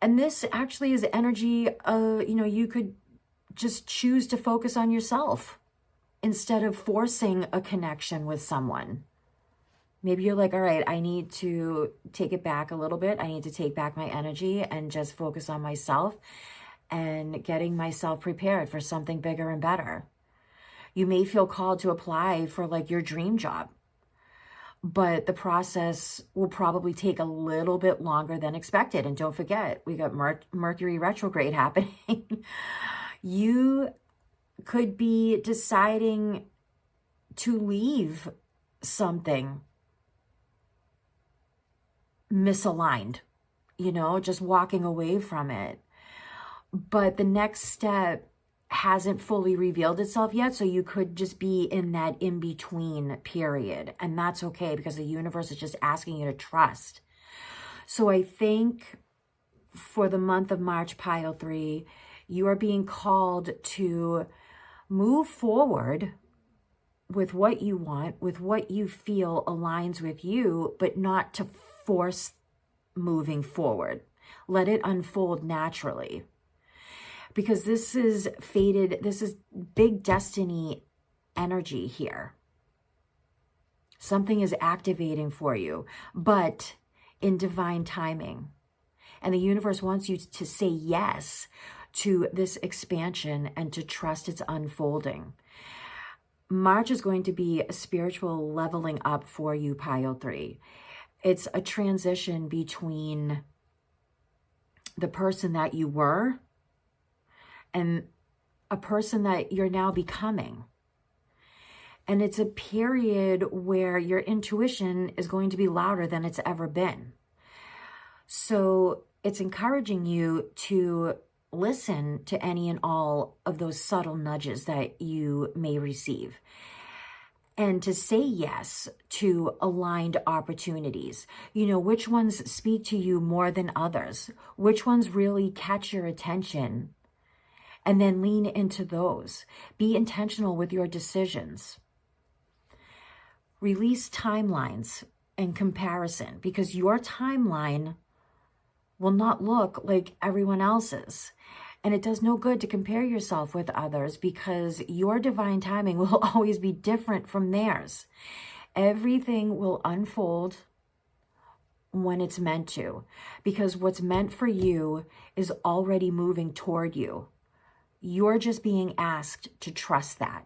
S1: And this actually is energy, you could just choose to focus on yourself instead of forcing a connection with someone. Maybe you're like, all right, I need to take it back a little bit. I need to take back my energy and just focus on myself and getting myself prepared for something bigger and better. You may feel called to apply for like your dream job, but the process will probably take a little bit longer than expected. And don't forget, we got Mercury retrograde happening. You could be deciding to leave something misaligned, just walking away from it. But the next step hasn't fully revealed itself yet. So you could just be in that in-between period. And that's okay because the universe is just asking you to trust. So I think for the month of March, Pile 3, you are being called to move forward with what you want, with what you feel aligns with you, but not to force moving forward. Let it unfold naturally. Because this is fated, this is big destiny energy here. Something is activating for you, but in divine timing. And the universe wants you to say yes to this expansion and to trust its unfolding. March is going to be a spiritual leveling up for you, Pile 3. It's a transition between the person that you were and a person that you're now becoming. And it's a period where your intuition is going to be louder than it's ever been. So it's encouraging you to listen to any and all of those subtle nudges that you may receive. And to say yes to aligned opportunities. Which ones speak to you more than others? Which ones really catch your attention? And then lean into those. Be intentional with your decisions. Release timelines and comparison because your timeline will not look like everyone else's. And it does no good to compare yourself with others because your divine timing will always be different from theirs. Everything will unfold when it's meant to, because what's meant for you is already moving toward you. You're just being asked to trust that.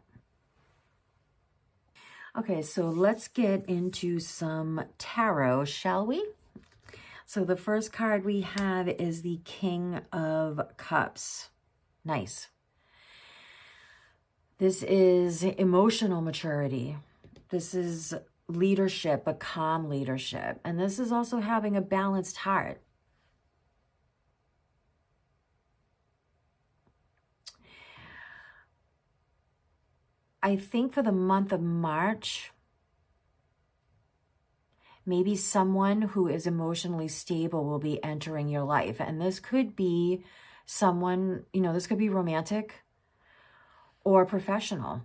S1: Okay, so let's get into some tarot, shall we? So the first card we have is the King of Cups. Nice. This is emotional maturity. This is leadership, a calm leadership. And this is also having a balanced heart. I think for the month of March, maybe someone who is emotionally stable will be entering your life. And this could be someone, you know, this could be romantic or professional.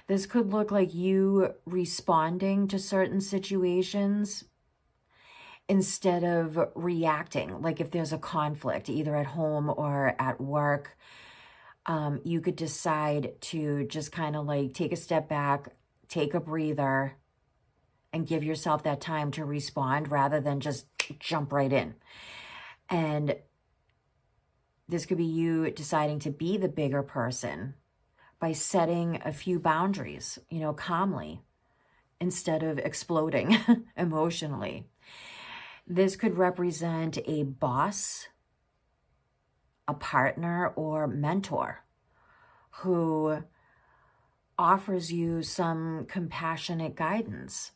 S1: This could look like you responding to certain situations instead of reacting. Like if there's a conflict, either at home or at work, you could decide to just kind of like take a step back, take a breather, and give yourself that time to respond rather than just jump right in. And this could be you deciding to be the bigger person by setting a few boundaries, you know, calmly, instead of exploding emotionally. This could represent a boss, a partner, or mentor who offers you some compassionate guidance.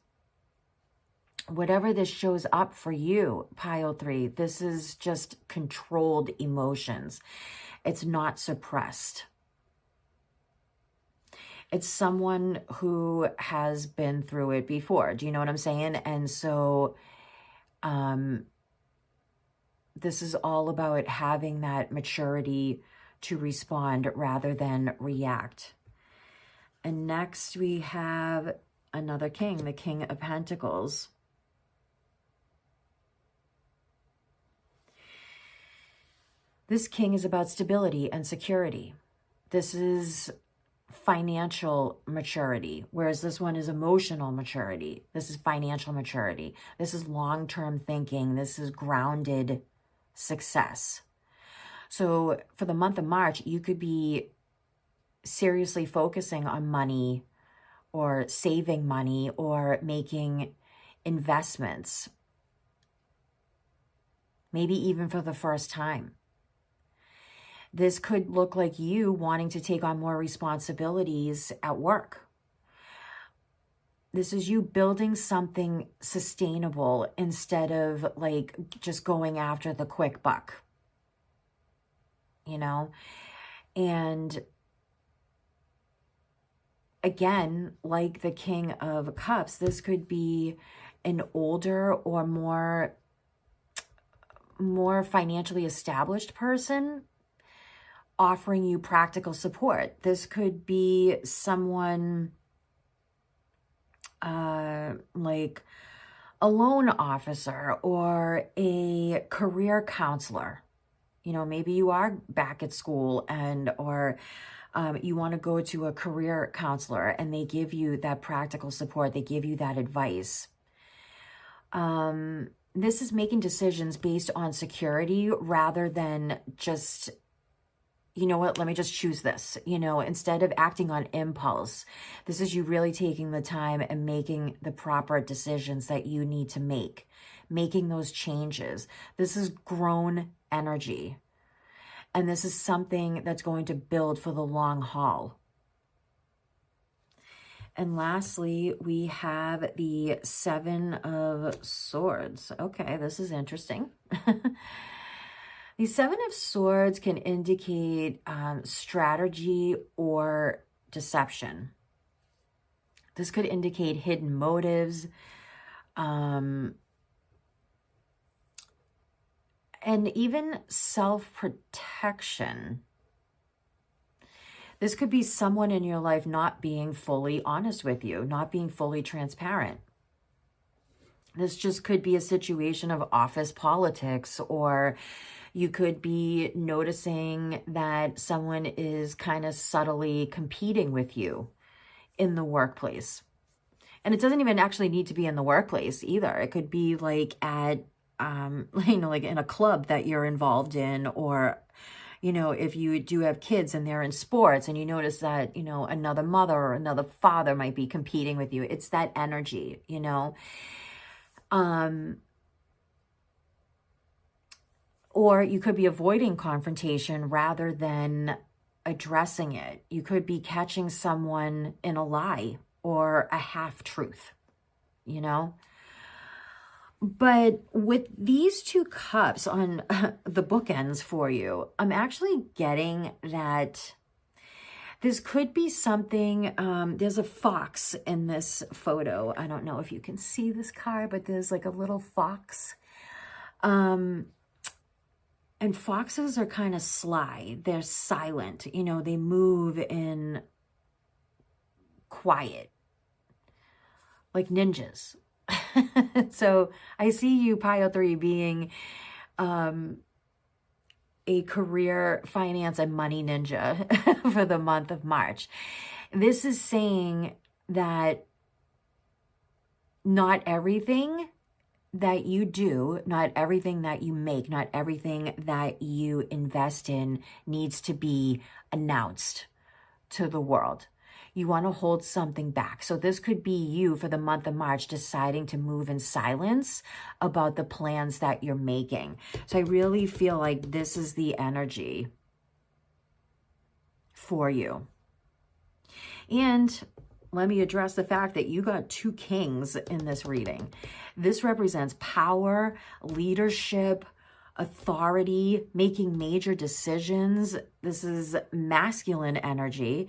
S1: Whatever this shows up for you, pile 3, this is just controlled emotions. It's not suppressed. It's someone who has been through it before. Do you know what I'm saying? And so this is all about having that maturity to respond rather than react. And next we have another king, the King of Pentacles. This king is about stability and security. This is financial maturity, whereas this one is emotional maturity. This is financial maturity. This is long-term thinking. This is grounded success. So for the month of March, you could be seriously focusing on money or saving money or making investments, maybe even for the first time. This could look like you wanting to take on more responsibilities at work. This is you building something sustainable instead of like just going after the quick buck, you know? And again, like the King of Cups, this could be an older or more financially established person offering you practical support. This could be someone like a loan officer or a career counselor. You know, maybe you are back at school or you want to go to a career counselor and they give you that practical support. They give you that advice. This is making decisions based on security rather than just, you know what, let me just choose this, you know, instead of acting on impulse. This is you really taking the time and making the proper decisions that you need to make, making those changes. This is grown energy. And this is something that's going to build for the long haul. And lastly, we have the 7 of Swords. Okay, this is interesting. The 7 of Swords can indicate strategy or deception. This could indicate hidden motives, and even self-protection. This could be someone in your life not being fully honest with you, not being fully transparent. This just could be a situation of office politics, or you could be noticing that someone is kind of subtly competing with you in the workplace. And it doesn't even actually need to be in the workplace either. It could be like at, you know, like in a club that you're involved in, or, You know, if you do have kids and they're in sports and you notice that, you know, another mother or another father might be competing with you. It's that energy, you know. Or you could be avoiding confrontation rather than addressing it. You could be catching someone in a lie or a half-truth, you know. But with these two cups on the bookends for you, I'm actually getting that this could be something, there's a fox in this photo. I don't know if you can see this card, but there's like a little fox. And foxes are kind of sly. They're silent. You know, they move in quiet, like ninjas. So I see you, pile 3, being a career, finance, and money ninja for the month of March. This is saying that not everything that you do, not everything that you make, not everything that you invest in needs to be announced to the world. You want to hold something back. So this could be you for the month of March deciding to move in silence about the plans that you're making. So I really feel like this is the energy for you. And let me address the fact that you got 2 kings in this reading. This represents power, leadership, authority, making major decisions. This is masculine energy.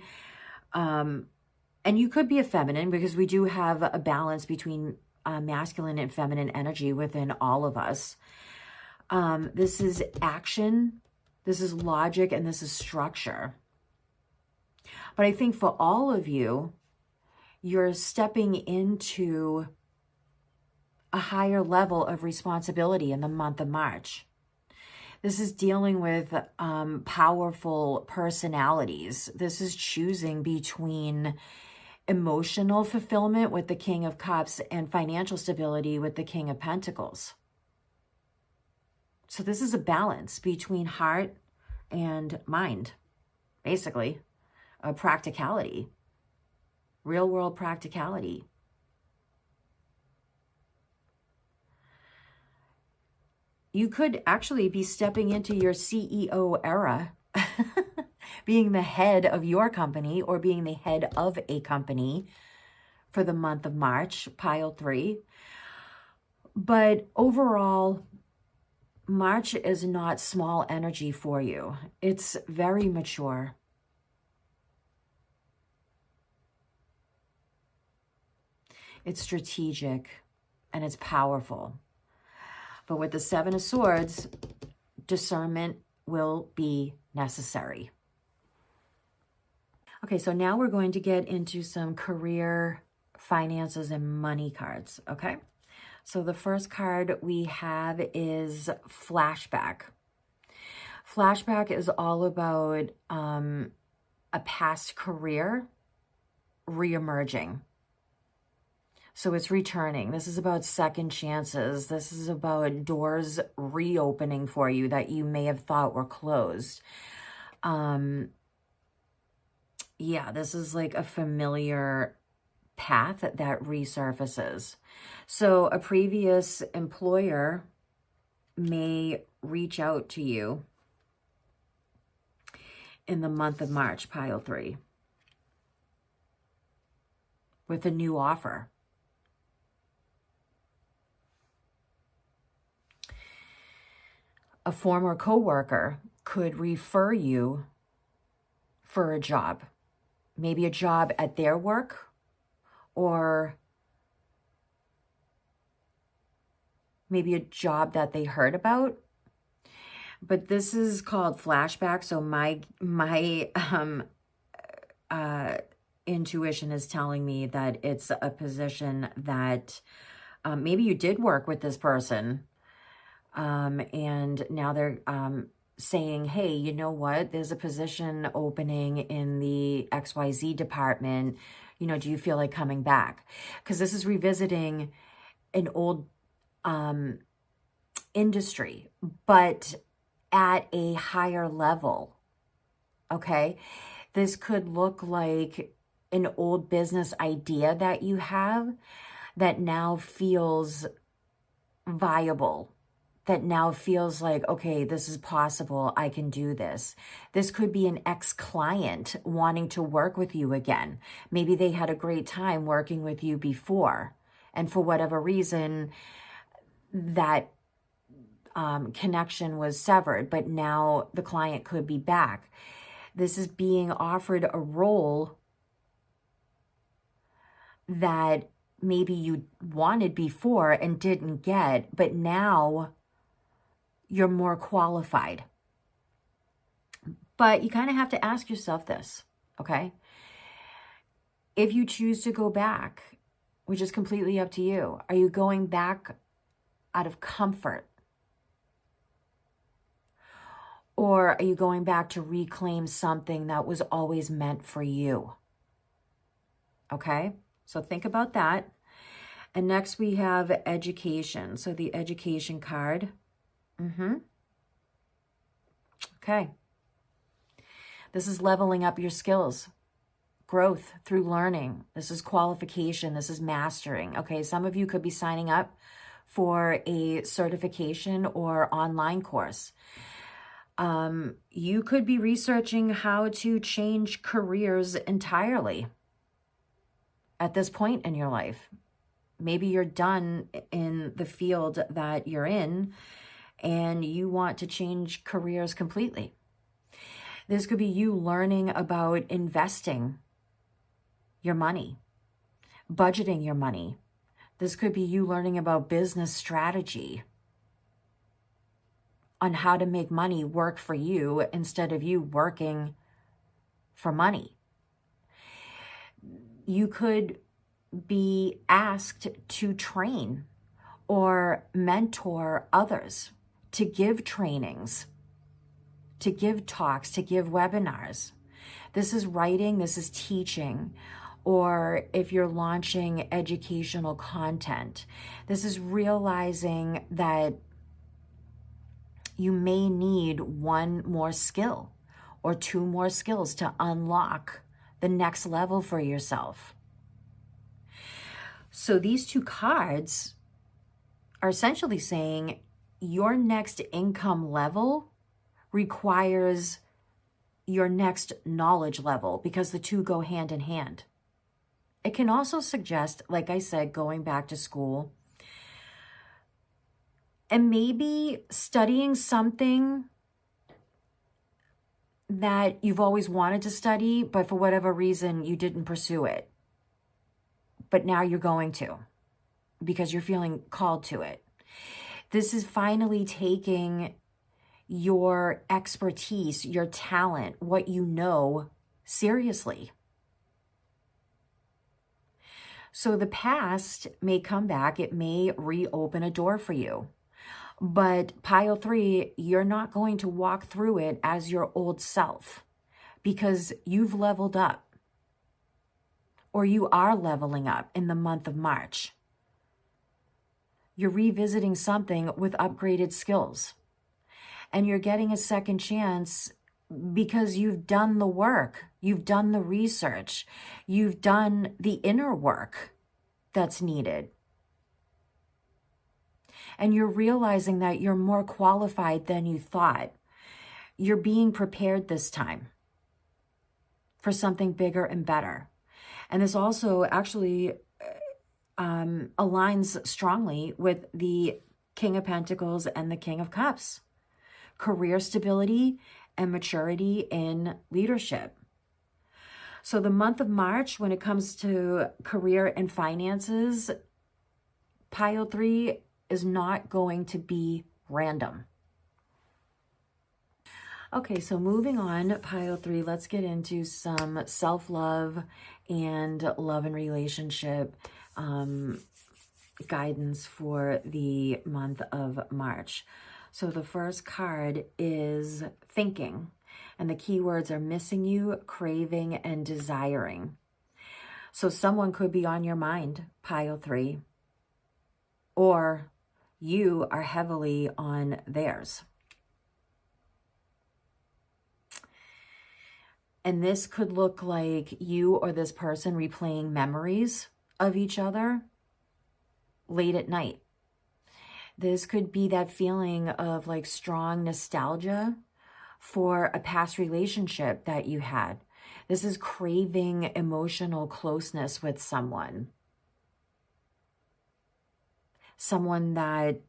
S1: And you could be a feminine because we do have a balance between masculine and feminine energy within all of us. This is action, this is logic, and this is structure. But I think for all of you, you're stepping into a higher level of responsibility in the month of March. This is dealing with powerful personalities. This is choosing between emotional fulfillment with the King of Cups and financial stability with the King of Pentacles. So this is a balance between heart and mind, basically, a practicality, real world practicality. You could actually be stepping into your CEO era, being the head of your company or being the head of a company for the month of March, pile 3. But overall, March is not small energy for you. It's very mature. It's strategic and it's powerful. But with the 7 of Swords, discernment will be necessary. Okay, so now we're going to get into some career, finances, and money cards, okay? So the first card we have is flashback. Flashback is all about a past career reemerging. So it's returning. This is about second chances. This is about doors reopening for you that you may have thought were closed. Yeah, this is like a familiar path that resurfaces. So a previous employer may reach out to you in the month of March, pile 3, with a new offer. A former coworker could refer you for a job, maybe a job at their work, or maybe a job that they heard about. But this is called flashback. So my intuition is telling me that it's a position that maybe you did work with this person. And now they're saying, hey, you know what? There's a position opening in the XYZ department. You know, do you feel like coming back? Because this is revisiting an old industry, but at a higher level, okay? This could look like an old business idea that you have that now feels viable, that now feels like, okay, this is possible. I can do this. This could be an ex-client wanting to work with you again. Maybe they had a great time working with you before, and for whatever reason, that connection was severed, but now the client could be back. This is being offered a role that maybe you wanted before and didn't get, but now you're more qualified. But you kind of have to ask yourself this, okay? If you choose to go back, which is completely up to you, are you going back out of comfort? Or are you going back to reclaim something that was always meant for you? Okay, so think about that. And next we have education. So the education card. Okay. This is leveling up your skills, growth through learning. This is qualification. This is mastering. Okay, some of you could be signing up for a certification or online course. You could be researching how to change careers entirely at this point in your life. Maybe you're done in the field that you're in and you want to change careers completely. This could be you learning about investing your money, budgeting your money. This could be you learning about business strategy, on how to make money work for you instead of you working for money. You could be asked to train or mentor others, to give trainings, to give talks, to give webinars. This is writing, this is teaching, or if you're launching educational content, this is realizing that you may need one more skill or two more skills to unlock the next level for yourself. So these two cards are essentially saying your next income level requires your next knowledge level, because the two go hand in hand. It can also suggest, like I said, going back to school and maybe studying something that you've always wanted to study, but for whatever reason, you didn't pursue it. But now you're going to, because you're feeling called to it. This is finally taking your expertise, your talent, what you know, seriously. So the past may come back. It may reopen a door for you. But pile 3, you're not going to walk through it as your old self, because you've leveled up, or you are leveling up in the month of March. You're revisiting something with upgraded skills, and you're getting a second chance because you've done the work, you've done the research, you've done the inner work that's needed. And you're realizing that you're more qualified than you thought. You're being prepared this time for something bigger and better. And this also actually aligns strongly with the King of Pentacles and the King of Cups. Career stability and maturity in leadership. So the month of March, when it comes to career and finances, pile 3 is not going to be random. Okay, so moving on, pile 3, let's get into some self-love and love and relationship guidance for the month of March. So the first card is thinking, and the keywords are missing you, craving, and desiring. So someone could be on your mind, pile 3, or you are heavily on theirs. And this could look like you or this person replaying memories of each other late at night. This could be that feeling of like strong nostalgia for a past relationship that you had. This is craving emotional closeness with someone. Someone that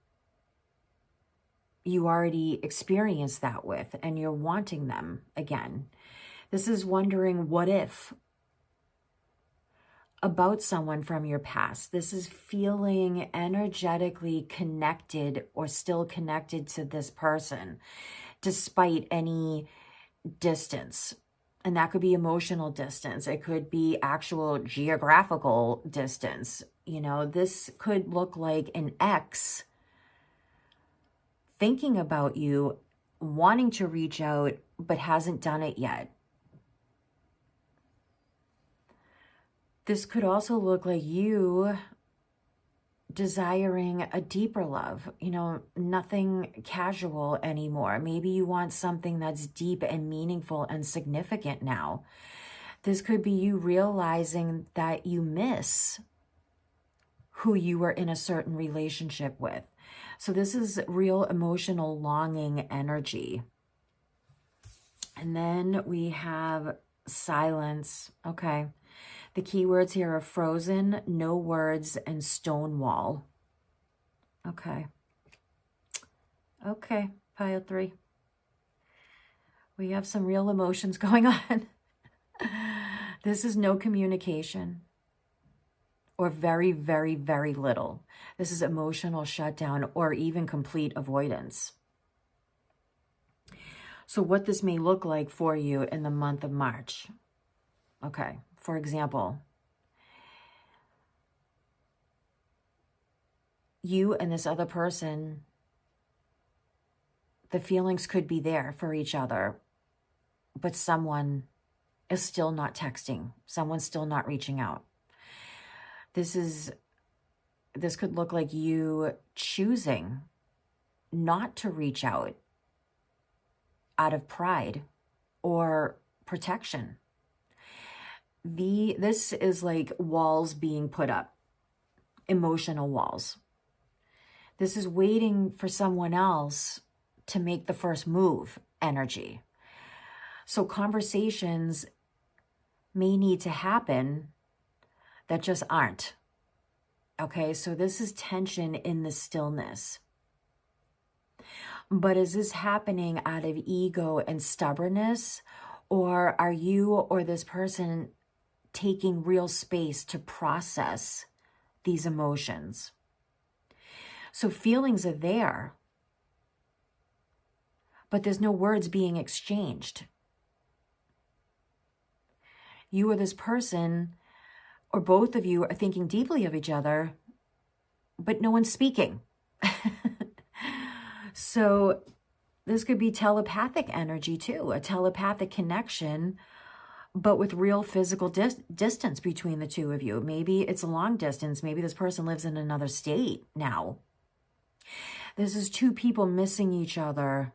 S1: you already experienced that with and you're wanting them again. This is wondering what if about someone from your past. This is feeling energetically connected or still connected to this person despite any distance. And that could be emotional distance. It could be actual geographical distance. You know, this could look like an ex thinking about you, wanting to reach out, but hasn't done it yet. This could also look like you desiring a deeper love, you know, nothing casual anymore. Maybe you want something that's deep and meaningful and significant now. This could be you realizing that you miss who you were in a certain relationship with. So this is real emotional longing energy. And then we have silence. Okay. The keywords here are frozen, no words, and stonewall. Okay. Okay, pile 3. We have some real emotions going on. This is no communication or very, very, very little. This is emotional shutdown or even complete avoidance. So what this may look like for you in the month of March. Okay, for example, you and this other person, the feelings could be there for each other, but someone is still not texting. Someone's still not reaching out. This could look like you choosing not to reach out of pride or protection. This is like walls being put up, emotional walls. This is waiting for someone else to make the first move energy. So conversations may need to happen that just aren't. Okay, so this is tension in the stillness. But is this happening out of ego and stubbornness? Or are you or this person taking real space to process these emotions? So feelings are there, but there's no words being exchanged. You or this person, or both of you, are thinking deeply of each other, but no one's speaking. So this could be telepathic energy too, a telepathic connection, but with real physical distance between the two of you. Maybe it's a long distance. Maybe this person lives in another state now. This is two people missing each other,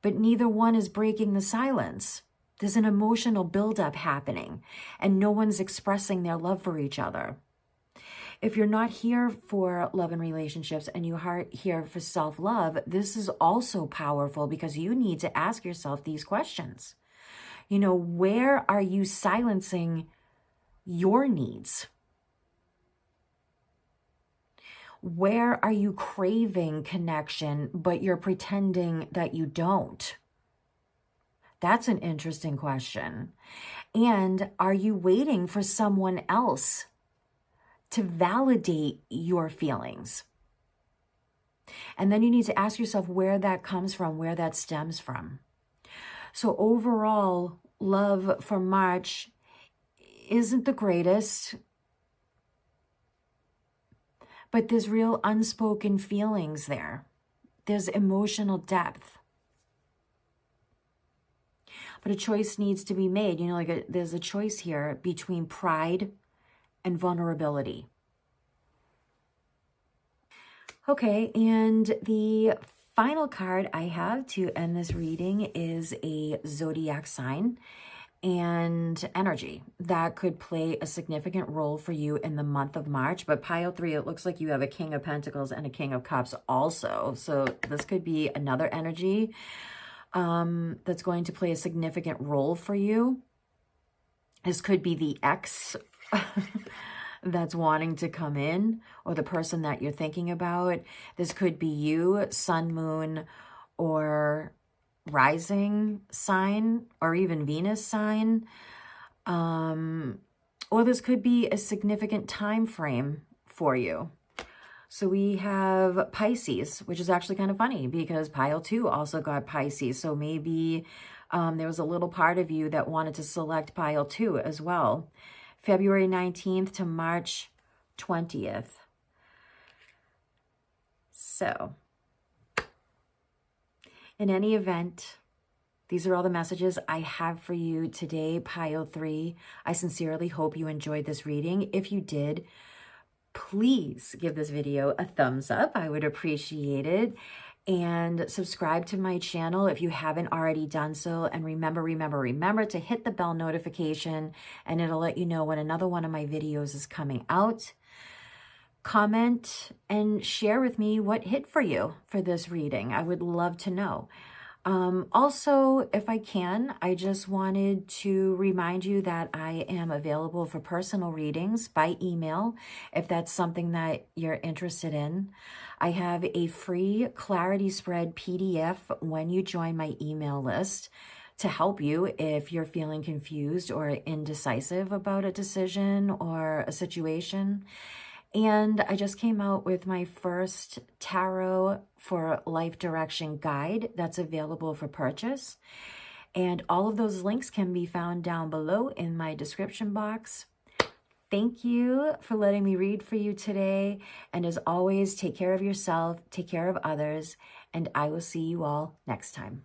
S1: but neither one is breaking the silence. There's an emotional buildup happening, and no one's expressing their love for each other. If you're not here for love and relationships and you are here for self-love, this is also powerful because you need to ask yourself these questions. You know, where are you silencing your needs? Where are you craving connection, but you're pretending that you don't? That's an interesting question. And are you waiting for someone else to validate your feelings? And then you need to ask yourself where that comes from, where that stems from. So overall, love for March isn't the greatest, but there's real unspoken feelings there. There's emotional depth. But a choice needs to be made. You know, there's a choice here between pride and vulnerability. Okay, and the final card I have to end this reading is a zodiac sign. and energy that could play a significant role for you in the month of March. But pile 3, it looks like you have a King of Pentacles and a King of Cups also. So this could be another energy that's going to play a significant role for you. This could be the ex that's wanting to come in, or the person that you're thinking about. This could be you, sun, moon, or rising sign, or even Venus sign. Or this could be a significant time frame for you. So we have Pisces, which is actually kind of funny because pile 2 also got Pisces. So maybe there was a little part of you that wanted to select pile 2 as well. February 19th to March 20th. So in any event, these are all the messages I have for you today, pile 3. I sincerely hope you enjoyed this reading. If you did, please give this video a thumbs up. I would appreciate it. And subscribe to my channel if you haven't already done so. And remember to hit the bell notification, and it'll let you know when another one of my videos is coming out. Comment and share with me what hit for you for this reading. I would love to know. Also, if I can, I just wanted to remind you that I am available for personal readings by email, if that's something that you're interested in. I have a free clarity spread PDF when you join my email list to help you if you're feeling confused or indecisive about a decision or a situation. And I just came out with my first tarot for life direction guide that's available for purchase. And all of those links can be found down below in my description box. Thank you for letting me read for you today. And as always, take care of yourself, take care of others, and I will see you all next time.